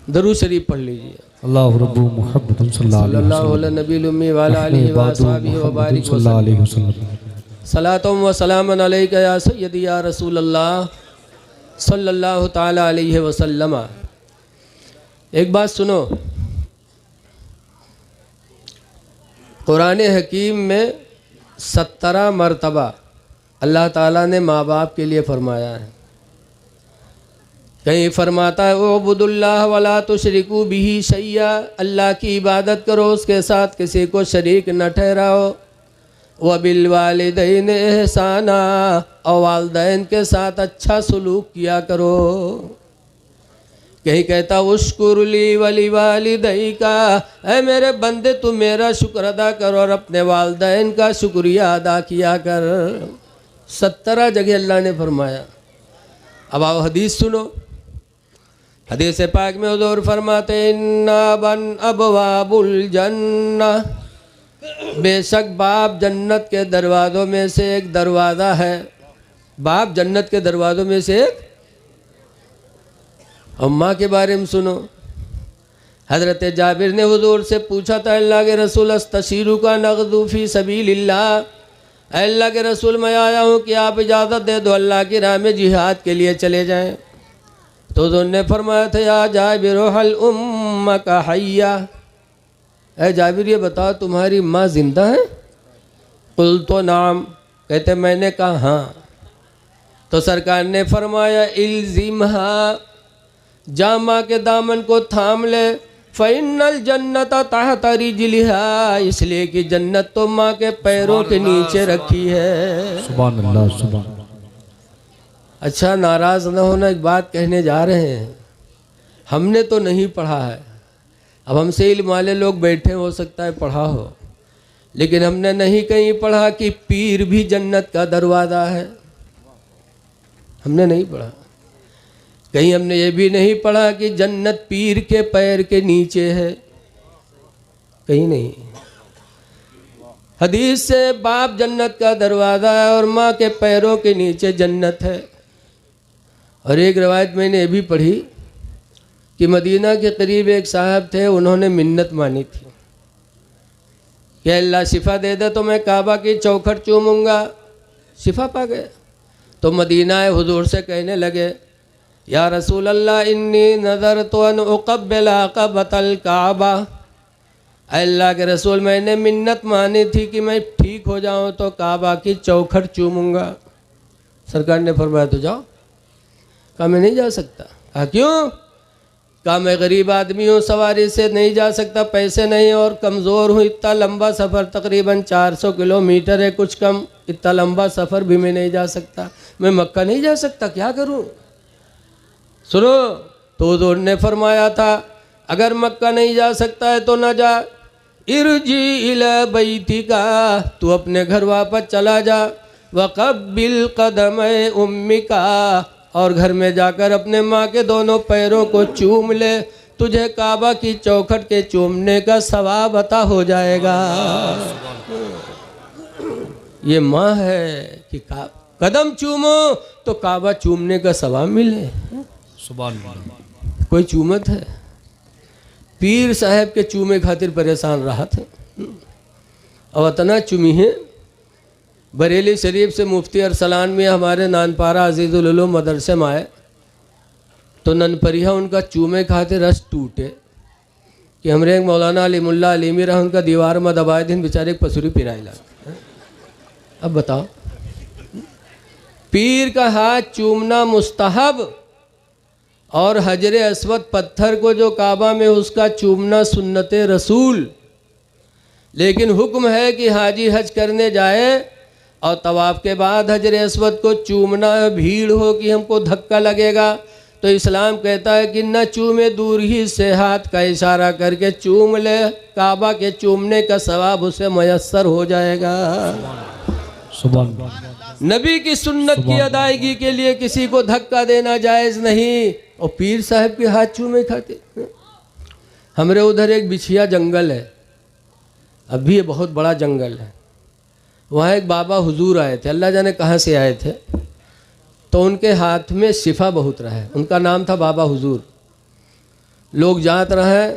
दरूद शरीफ पढ़ लीजिए। अल्लाहु रब्बु मुहम्मद सल्लल्लाहु अलैहि नबील उम्मी व अला आलिहि व अस्हाबिहि व बारिक वसल्लम। सलातुम व सलामुन अलैका या सय्यदी या रसूल अल्लाह सल्लल्लाहु ताला अलैहि वसल्लम। एक बात सुनो, कुरान हकीम में 17 मरतबा अल्लाह ताला ने माँ बाप के लिए फरमाया है। कहीं फरमाता है उबुदुल्लाह वला तुशरिकू बिही शैया, अल्लाह की इबादत करो, उसके साथ किसी को शरीक न ठहराओ। व बिल वालिदैन एहसाना, और वालिदैन के साथ अच्छा सलूक किया करो। कहीं कहता उश्कुरली वली वालिदैका, ऐ मेरे बंदे तू मेरा शुक्र अदा कर और अपने वालिदैन का शुक्रिया अदा किया कर। 17 जगह अल्लाह ने फरमाया। अब आओ हदीस सुनो। हदीस पाक में हुज़ूर फरमाते इन्ना बन अबवाबुल जन्ना, बेशक बाप जन्नत के दरवाज़ों में से एक दरवाज़ा है। बाप जन्नत के दरवाज़ों में से एक। अम्मा के बारे में सुनो। हज़रत जाबिर ने हुज़ूर से पूछा था अल्लाह के रसूल अस्तशीरू का नग़दू फ़ी सबीलिल्लाह, अल्लाह के रसूल मैं आया हूँ कि आप इजाज़त दे दो अल्लाह की राह में जिहाद के लिए चले जाएं। तो उन्होंने फरमाया था या जाबिर हल उम्मा का हय्या, ऐ जाबिर ये बताओ तुम्हारी माँ ज़िंदा है? कुल तो नाम, कहते मैंने कहा हाँ। तो सरकार ने फरमाया इल्ज़िमहा, जा माँ के दामन को थाम ले, फ़इन्नल जन्नत तहत रिजलिहा, इसलिए कि जन्नत तो माँ के पैरों के नीचे रखी है। सुभान अल्लाह सुभान। अच्छा नाराज़ न होना, एक बात कहने जा रहे हैं। हमने तो नहीं पढ़ा है, अब हमसे इल्म वाले लोग बैठे, हो सकता है पढ़ा हो, लेकिन हमने नहीं कहीं पढ़ा कि पीर भी जन्नत का दरवाज़ा है। हमने नहीं पढ़ा। कहीं हमने ये भी नहीं पढ़ा कि जन्नत पीर के पैर के नीचे है, कहीं नहीं। हदीस से बाप जन्नत का दरवाज़ा है और माँ के पैरों के नीचे जन्नत है। और एक रवायत मैंने ये भी पढ़ी कि मदीना के करीब एक साहब थे, उन्होंने मिन्नत मानी थी कि अल्लाह शिफा दे दे तो मैं काबा की चौखट चूमूंगा। शिफा पा गए तो मदीना आए, हुजूर से कहने लगे या रसूल अल्लाह इन्नी नज़र तो अन उक़ब्बिल अक़बतल काबा, अल्लाह के रसूल मैंने मिन्नत मानी थी कि मैं ठीक हो जाऊं तो काबा की चौखट चूमूंगा। सरकार ने फरमाया तो जाओ। कहा मैं नहीं जा सकता। कहा क्यों? कहा मैं गरीब आदमी हूँ, सवारी से नहीं जा सकता, पैसे नहीं और कमज़ोर हूँ, इतना लंबा सफ़र तकरीबन 400 किलोमीटर है कुछ कम, इतना लंबा सफ़र भी मैं नहीं जा सकता, मैं मक्का नहीं जा सकता, क्या करूँ? सुनो, तो हुज़ूर ने फरमाया था अगर मक्का नहीं जा सकता है तो ना जा, इरजी इला बैतिका, तू अपने घर वापस चला जा, वक़ब्बिल क़दमै उम्मिका, और घर में जाकर अपने माँ के दोनों पैरों को चूम ले, तुझे काबा की चौखट के चूमने का सवाब अता हो जाएगा। ये माँ है कि कदम चूमो तो काबा चूमने का सवाब मिले। सुभान अल्लाह। कोई चूमत है? पीर साहब के चूमे खातिर परेशान रहा था और इतना चुमी है। बरेली शरीफ से मुफ्ती अरसलान में हमारे नानपारा अजीज़ुल उलूम मदरसे में आए तो ननपरिया उनका चूमे खातिर रस टूटे कि हमरे मौलाना अलीमुल्ला अलीमी रहा उनका दीवार में दबाए दिन बेचारे पसुरी पिराई लगा। अब बताओ, पीर का हाथ चूमना मुस्तहब और हजरे अस्वद पत्थर को जो काबा में उसका चूमना सुन्नते रसूल, लेकिन हुक्म है कि हाजी हज करने जाए और तवाफ़ के बाद हजरे अस्वद को चूमना, भीड़ हो कि हमको धक्का लगेगा तो इस्लाम कहता है कि न चूमे, दूर ही से हाथ का इशारा करके चूम ले, काबा के चूमने का सवाब उसे मयस्सर हो जाएगा। सुभान अल्लाह। नबी की सुन्नत की अदायगी के लिए किसी को धक्का देना जायज़ नहीं। और पीर साहब के हाथ चूमे खाते। हमारे उधर एक बिछिया जंगल है, अभी ये बहुत बड़ा जंगल है, वहाँ एक बाबा हुजूर आए थे, अल्लाह जाने कहाँ से आए थे, तो उनके हाथ में शिफा बहुत रहा है, उनका नाम था बाबा हुजूर। लोग जात रहे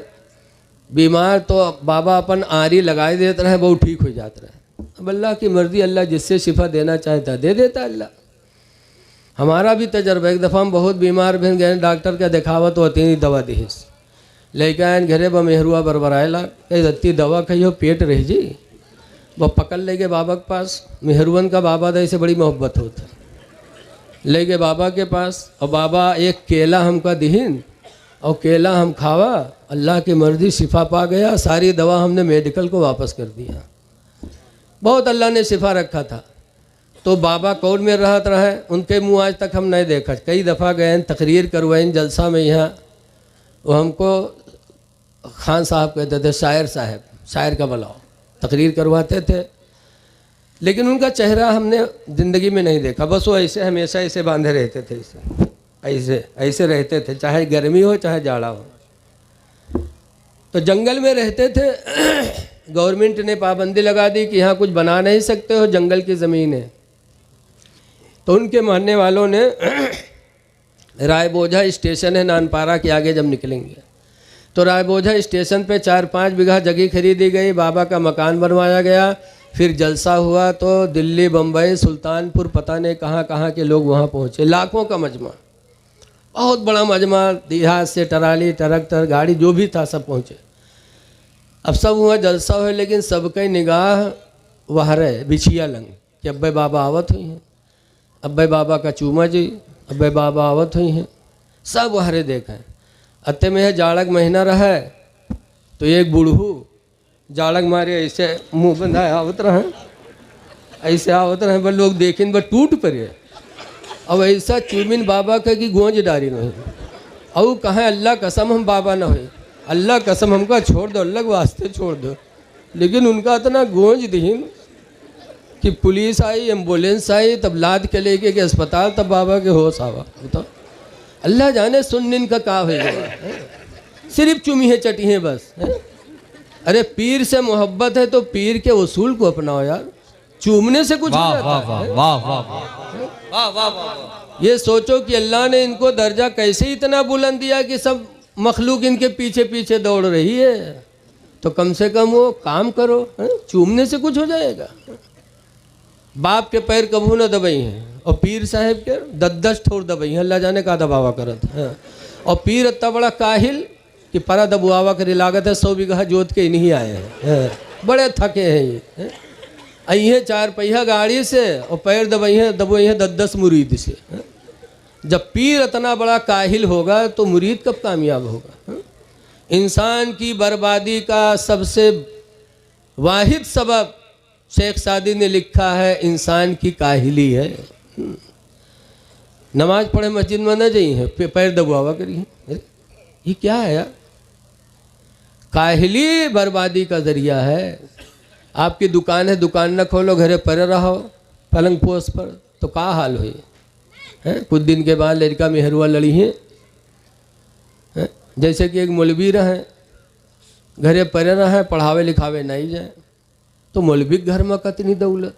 बीमार तो बाबा अपन आरी लगाए देते रहे, बहुत ठीक हो जाते रहे। अब अल्लाह की मर्ज़ी, अल्लाह जिससे शिफा देना चाहता दे देता अल्लाह। हमारा भी तजर्बा, एक दफ़ा हम बहुत बीमार भी गए, डॉक्टर का दिखावा तो अतीनी दवा दीस लेके आए घरे ब मेहरुआ बरबराएला, इतनी दवा खइयो पेट रह जी, वह पकड़ ले गए बाबा के पास। मेहरुवन का बाबा था, इसे बड़ी मोहब्बत होता, ले गए बाबा के पास और बाबा एक केला हमका दिहिन और केला हम खावा, अल्लाह की मर्ज़ी शिफा पा गया। सारी दवा हमने मेडिकल को वापस कर दिया, बहुत अल्लाह ने शिफा रखा था। तो बाबा कौन में रहत रहे, उनके मुँह आज तक हम नहीं देखा। कई दफ़ा गए तकरीर करवाइन जलसा में, यहाँ वो हमको खान साहब कहते थे, शायर साहब, शायर का बुलाओ, तकरीर करवाते थे। लेकिन उनका चेहरा हमने ज़िंदगी में नहीं देखा। बस वो ऐसे हमेशा ऐसे बांधे रहते थे, ऐसे ऐसे रहते थे, चाहे गर्मी हो चाहे जाड़ा हो। तो जंगल में रहते थे। गवर्नमेंट ने पाबंदी लगा दी कि यहाँ कुछ बना नहीं सकते हो, जंगल की ज़मीन है। तो उनके मानने वालों ने रायबोझा स्टेशन है नानपारा के आगे जब निकलेंगे, तो रायबोझा स्टेशन पे 4-5 बीघा जगह खरीदी गई, बाबा का मकान बनवाया गया। फिर जलसा हुआ तो दिल्ली, बम्बई, सुल्तानपुर, पता नहीं कहाँ कहाँ के लोग वहाँ पहुँचे। लाखों का मजमा, बहुत बड़ा मजमा, देहात से ट्राली, ट्रैक्टर, गाड़ी जो भी था सब पहुँचे। अब सब हुआ, जलसा हुआ, लेकिन सबकी निगाह वह रहे बिछिया लंग कि अब्बे बाबा आवत हुई हैं, अब्बे बाबा का चूमा जी, अब्बे बाबा आवत हुई हैं। सब वहरे देखें। अत्ते में है जाड़क महीना रहा है, तो एक बूढ़ू जाड़क मारे ऐसे मुँह बंधा आवत रहे, ऐसे आवत रहे, पर लोग देखें पर टूट पड़े। अब ऐसा चूमिन बाबा का कि गोंज डारी नहीं, और कहें अल्लाह कसम हम बाबा न हुए, अल्लाह कसम हमका छोड़ दो, अल्लाह के वास्ते छोड़ दो। लेकिन उनका इतना गोंज दीन कि पुलिस आई, एम्बुलेंस आई, तब लाद के लेके के अस्पताल, तब बाबा के होश आवा। बताओ, अल्लाह जाने सुन इनका का हो गया। सिर्फ चुमी है, चटी है बस है? अरे पीर से मोहब्बत है तो पीर के उसूल को अपनाओ यार, चूमने से कुछ वाह नहीं वाह आता वाह है। वाह वाह वाह वाह। ये सोचो कि अल्लाह ने इनको दर्जा कैसे इतना बुलंद दिया कि सब मखलूक इनके पीछे पीछे दौड़ रही है। तो कम से कम वो काम करो, है? चूमने से कुछ हो जाएगा। बाप के पैर कभू न दबाई हैं, और पीर साहब के 10-10 ठोर दबाई हैं, अल्लाह जाने का दबावा करत है। और पीर इतना बड़ा काहिल कि परा दबुआवा करे लागत है, 100 बीघा जोत के नहीं आए हैं, बड़े थके हैं ये। अइहे 4 पहिया गाड़ी से और पैर दबाई हैं 10-10 मुरीद से। जब पीर इतना बड़ा काहिल होगा तो मुरीद कब कामयाब होगा। इंसान की बर्बादी का सबसे वाहिद सबब शेख सादी ने लिखा है, इंसान की काहिली है। नमाज पढ़े मस्जिद में न जाइए, पैर दबावा करिए, ये क्या है यार। काहिली बर्बादी का जरिया है। आपकी दुकान है, दुकान न खोलो, घरे पड़े रहो पलंग पोस पर, तो क्या हाल हुई है। कुछ दिन के बाद लड़का मेहरुआ लड़ी है, जैसे कि एक मौलवी रहे, घरे पड़े रहे, पढ़ावे लिखावे नहीं जाए, तो मौलवी घर में कतनी दौलत,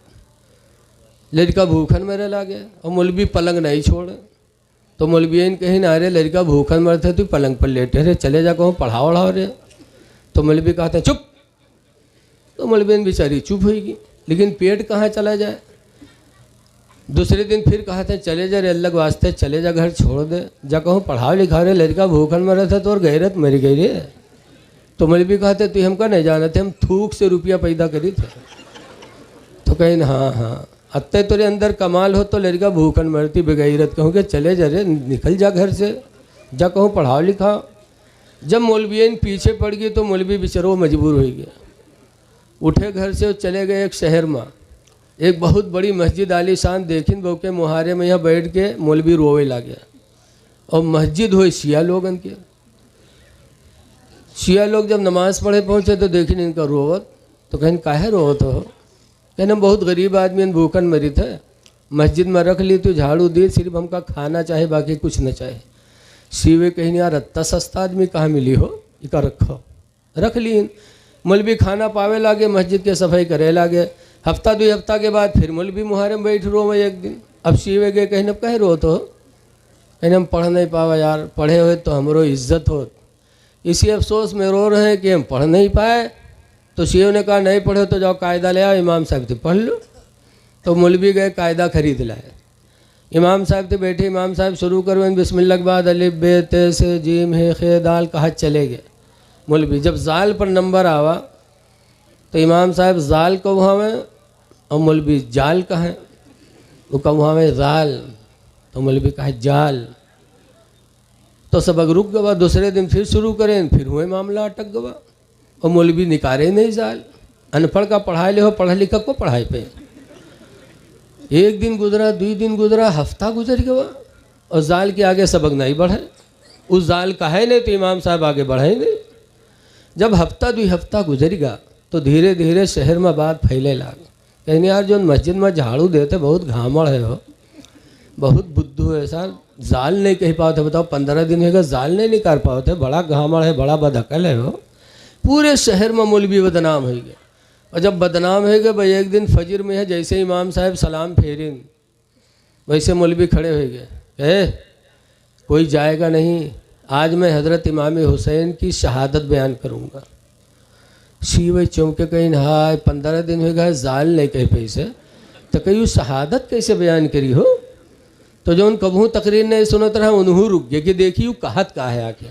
लड़का भूखन मरे लागे, और मौलवी पलंग नहीं छोड़े। तो मौलवी कहीं ना, अरे लड़का भूखन मरते तो पलंग पर लेटे रहे, चले जा कहूँ पढ़ाओ वढ़ाओ रे। तो मौलवी कहते हैं चुप। तो मौलवी बेचारी चुप होगी, लेकिन पेट कहाँ चला जाए। दूसरे दिन फिर कहते हैं चले जा रे, अल्लाह के वास्ते चले जा, घर छोड़ दे, जा कहूँ पढ़ाओ लिखा रहे, लड़का भूखन मरे थे तो और गैरत मर गई रे। तो मौलवी कहते तू हमका नहीं जाना थे, हम थूक से रुपया पैदा करी थे। तो कहीं हाँ हाँ, अत्ते तेरे अंदर कमाल हो तो लड़का भूखन मरती बेगैरत, कहूँ कि चले जा रे, निकल जा घर से, जा कहूँ पढ़ाओ लिखाओ। जब मौलवियन पीछे पड़ गई तो मौलवी बेचारो मजबूर हो गया, उठे घर से चले गए एक शहर में। एक बहुत बड़ी मस्जिद आलीशान देखिन बहू के मुहारे में, यहाँ बैठ के मौलवी रोवे ला गया। और मस्जिद हो शिया लोगन के, शिया लोग जब नमाज पढ़े पहुँचे तो देखिन इनका रोवत। तो कहीं काहे रोवत हो, कहना बहुत गरीब आदमी भूखन मरी थे, मस्जिद में रख ली तो झाड़ू दी, सिर्फ हमका खाना चाहे बाकी कुछ न चाहे। शिवे कहीं यार इतना सस्ता आदमी कहाँ मिली हो, इका रखो, रख ली। मौलवी खाना पावे लागे, मस्जिद के सफाई करे लागे। हफ्ता 2 हफ्ता के बाद फिर मौलवी मुहारे में बैठ रो में एक दिन। अब शिवे गए कहीं, अब कहे रो तो कहीं हम पढ़ नहीं पावा यार, पढ़े हुए तो हमरो इज्जत हो, इसी अफसोस में रो रहे हैं कि हम पढ़ नहीं पाए। तो शिव ने कहा नहीं पढ़े तो जाओ कायदा ले आओ, इमाम साहब से पढ़ लो। तो मौलवी गए कायदा खरीद लाए, इमाम साहब थे बैठे, इमाम साहब शुरू करो बिस्मिल्लाह के बाद अलिफ बे ते से जीम है खे दाल कहा चले गए। मौलवी जब जाल पर नंबर आवा तो इमाम साहब जाल को वहाँ में, और मौलवी जाल कहें, वो कब वहाँ में जाल, तो मौलवी कहा जाल। तो सबक रुक गवा, दूसरे दिन फिर शुरू करें, फिर हुए मामला अटक गवा, और मौलवी निकारे नहीं जाल। अनपढ़ का पढ़ाई ले हो, पढ़ा लिखा को पढ़ाई पे। एक दिन गुजरा, 2 दिन गुजरा, हफ्ता गुजर गया, और जाल के आगे सबक नहीं बढ़े। उस जाल का है नहीं तो इमाम साहब आगे बढ़े नहीं। जब हफ्ता 2 हफ्ता गुजर गया तो धीरे धीरे शहर में बात फैले लाग कहीं यार जो मस्जिद में झाड़ू देते बहुत घामड़ है हो, बहुत बुद्धू है सर, जाल नहीं कह पाते। बताओ 15 दिन है जाल नहीं कर पाते, बड़ा घामड़ है, बड़ा बदअकल है हो। पूरे शहर में मौलवी बदनाम है गए। और जब बदनाम है गए भाई, एक दिन फजर में है जैसे इमाम साहब सलाम फेरिन वैसे मौलवी खड़े हो गए, कहे कोई जाएगा नहीं, आज मैं हज़रत इमाम हुसैन की शहादत बयान करूँगा। शी भाई चौंके कहीं हाय 15 दिन हो गए जाल नहीं कह पैसे, तो कहीं शहादत कैसे बयान करी हो। तो जो उन कबू तकरीर नहीं सुनत रहा उन्हों रुक गए कि देखी वो कहत का है आके।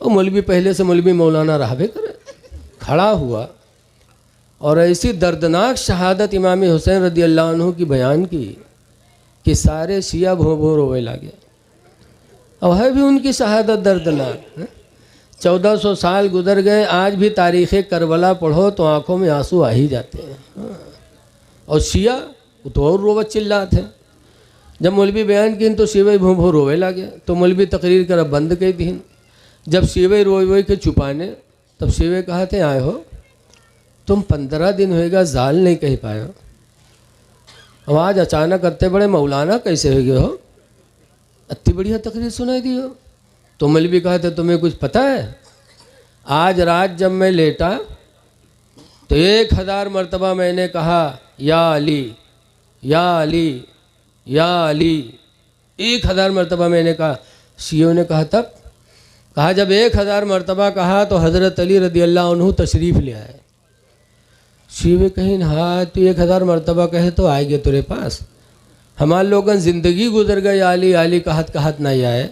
वो मौलवी पहले से मौलवी मौलाना रहबे करे, खड़ा हुआ और ऐसी दर्दनाक शहादत इमाम हुसैन रदी अल्लाह अन्हु की बयान की कि सारे शिया भों भों रोवे लगे। और है भी उनकी शहादत दर्दनाक। 1400 साल गुजर गए, आज भी तारीख़ करबला पढ़ो तो आंखों में आंसू आ ही जाते हैं। और शिया वो तो और रोवत चिल्लाते हैं। जब मौलवी बयान की तो शिवे भों भों रोवे लगे, तो मौलवी तकरीर कर बंद कर दी। जब शिवे रोए रोए के छुपाने, तब शिवे कहते आए हो तुम 15 दिन होएगा जाल नहीं कह पाए हो, अब आज अचानक अत्ते बड़े मौलाना कैसे हो गए हो, अत्ती बढ़िया तकरीर सुनाई दी हो। तो मौलवी कहते तुम्हें कुछ पता है, आज रात जब मैं लेटा तो 1000 मरतबा मैंने कहा या अली या अली या अली, 1000 मरतबा मैंने कहा। शियों ने कहा तब, कहा जब 1000 मरतबा कहा तो हज़रत अली रदी अल्लाह अन्हु तशरीफ़ ले आए। शिवे कहीं हाँ तू 1000 मरतबा कहे तो आएंगे तेरे पास, हमारे लोगन ज़िंदगी गुजर गई आली आली कहत कहत नहीं आए,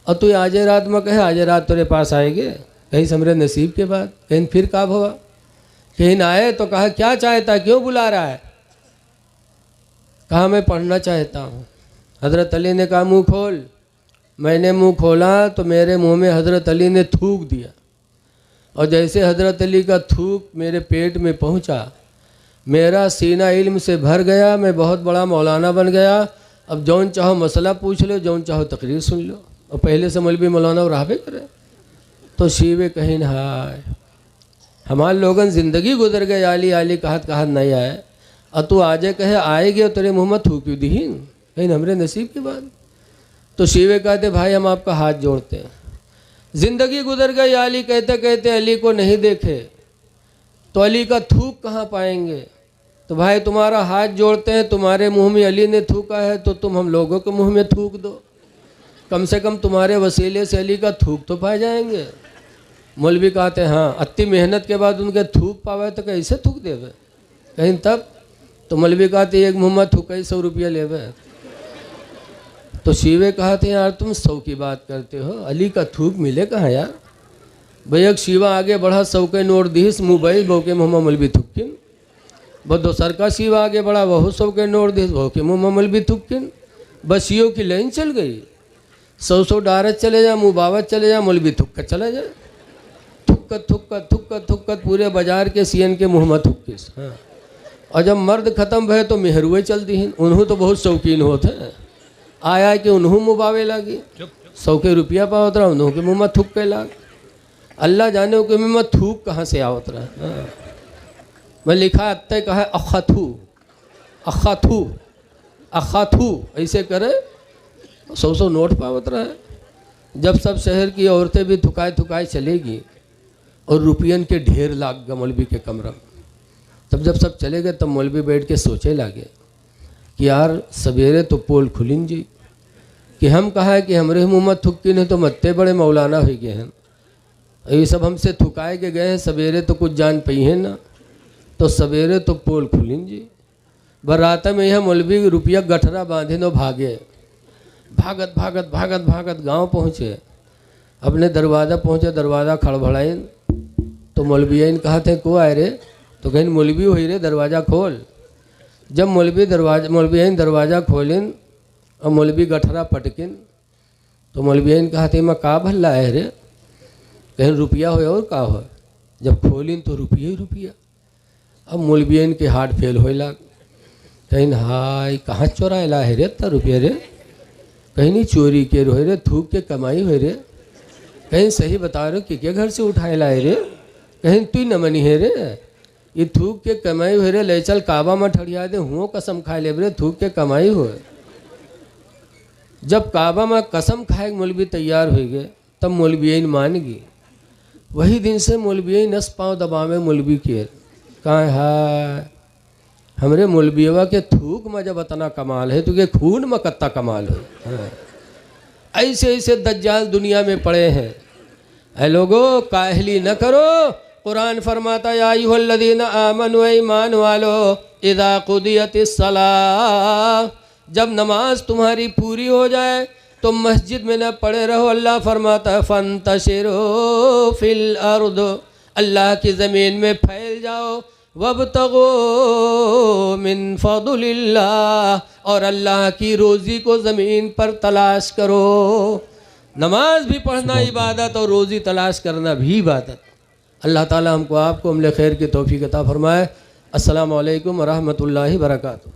और तू आज रात में कहे आज रात तेरे पास आएंगे, कहीं समरे नसीब के बाद कहीं फिर काब हुआ। कहीं आए तो कहा क्या चाहता, क्यों बुला रहा है, कहा मैं पढ़ना चाहता हूँ। हज़रत अली ने कहा मुँह खोल। मैंने मुँह खोला तो मेरे मुँह में हज़रत अली ने थूक दिया, और जैसे हज़रत अली का थूक मेरे पेट में पहुँचा, मेरा सीना इल्म से भर गया, मैं बहुत बड़ा मौलाना बन गया। अब जौन चाहो मसला पूछ लो, जौन चाहो तकरीर सुन लो, और पहले से मौलवी मौलाना रहबे करे। तो शिवे कहीं हाय हमारे लोगन ज़िंदगी गुजर गए आली आली कहत कहत नहीं आए, और तू आजे कहे आएगे और तेरे मुँह में थूक दी कहीं हमरे नसीब के बाद। तो शिवे कहते भाई हम आपका हाथ जोड़ते हैं, ज़िंदगी गुजर गई आली कहते कहते अली को नहीं देखे तो अली का थूक कहाँ पाएंगे। तो भाई तुम्हारा हाथ जोड़ते हैं, तुम्हारे मुंह में अली ने थूका है तो तुम हम लोगों के मुंह में थूक दो, कम से कम तुम्हारे वसीले से अली का थूक तो पा जाएंगे। मौलवी कहते हैं हाँ, अति मेहनत के बाद उनके थूक पावे तो कैसे थूक देवे कहीं तब। तो मौलवी कहते एक मुँह में थूक 100 रुपया लेवे। तो शिवे कहते हैं यार तुम 100 की बात करते हो, अली का थूक मिले कहाँ यार। भाई एक शिवा आगे बढ़ा 100 के नोट दीस मोबाइल बो के मुँह में मौलवी थुक्किन, बस दोसर का शिवा आगे बढ़ा वह 100 के नोट दीस बो के मुँह में मौलवी थुक्किन। बस शियों की लाइन चल गई, 100 डारत चले जा, मुबावत चले जा, मौलवी थुक्कत चला जाए, थुक्कत थुक्कत थुक्कत थुक्कत पूरे बाजार के सीएन के मुँह में थुक्किस। हाँ, और जब मर्द ख़त्म भये तो मेहरुए चल दी, उन्हों तो बहुत शौकीन होते हैं, आया कि उन्हों मुबावे लगी 100 के रुपया पावत रहा, उन्हों के मुँह में थूक के लाग। अल्लाह जाने के मुँह में थूक कहाँ से आवत रहा। हाँ। मैं लिखा अत्ते कहा अखाथू अखाथू अखाथू ऐसे करे 100 नोट पावत रहा है। जब सब शहर की औरतें भी थुकाए थुकाए चलेगी और रुपयन के ढेर लाग गए मौलवी के कमरा में, तब जब सब चले गए तब मौलवी बैठ के सोचे लगे कि यार सवेरे तो पोल खुलिन जी कि हम कहा है कि हमरे मुँह में थुक्की नहीं तो मत्ते बड़े मौलाना हो गए हैं, ये सब हमसे थुकाए के गए हैं, सवेरे तो कुछ जान पई है ना, तो सवेरे तो पोल खुलिन जी। बराता में यह मौलवी रुपया गठरा बांधे नो भागे, भागत भागत भागत भागत गांव पहुँचे, अपने दरवाज़ा पहुँचे, दरवाज़ा खड़बड़ाइन तो मौलवियन कहा थे को आए रे, तो कहीं मौलवी हुई रे दरवाज़ा खोल। जब मौलवियन दरवाज़ा खोलिन और मौलवी गठरा पटकिन तो मौलवियन कहा थे मैं का भल्ला है रे, कहीं रुपया हो और का हो। जब खोलिन तो रुपया ही रुपया। अब मौलवियन के हार्ट फेल हो लाग, कहीं हाय कहाँ चोराएला है रे इतना रुपया रे, कहीं नहीं चोरी के रोए रे, थूक के कमाई हो रे, कहीं सही बता रहे कि क्या घर से उठाए लाए रे, कहीं तू न मनी है रे, ये थूक के कमाई हो रे ले चल काबा में ठड़िया दे हुओं कसम खाए ले रे थूक के कमाई हो। जब काबा में कसम खाए मौलवी तैयार हो गए तब मौलवी मान गई। वही दिन से मौलवी नस पाँव दबावे मौलवी के कहाँ है हमरे मौलवियवा के थूक में जब इतना कमाल है तो के खून में कत्ता कमाल है। हाँ। ऐसे ऐसे दज्जाल दुनिया में पड़े हैं। ऐ लोगो काहली न करो। कुरान फरमाता या अय्युहल्लज़ीना आमनू ईमान वालो इज़ा कुदियतिस सलाह, जब नमाज तुम्हारी पूरी हो जाए तो मस्जिद में न पड़े रहो। अल्लाह फरमाता है फंतशिरू फिल अर्द, अल्लाह की ज़मीन में फैल जाओ। वब्तगू मिन फज़लिल्लाह, और अल्लाह की रोज़ी को ज़मीन पर तलाश करो। नमाज भी पढ़ना इबादत और रोज़ी तलाश करना भी इबादत। अल्लाह ताला हमको आपको अमले खैर की तौफीक अता फरमाए। अस्सलामु अलैकुम व रहमतुल्लाहि व बरकातुहू।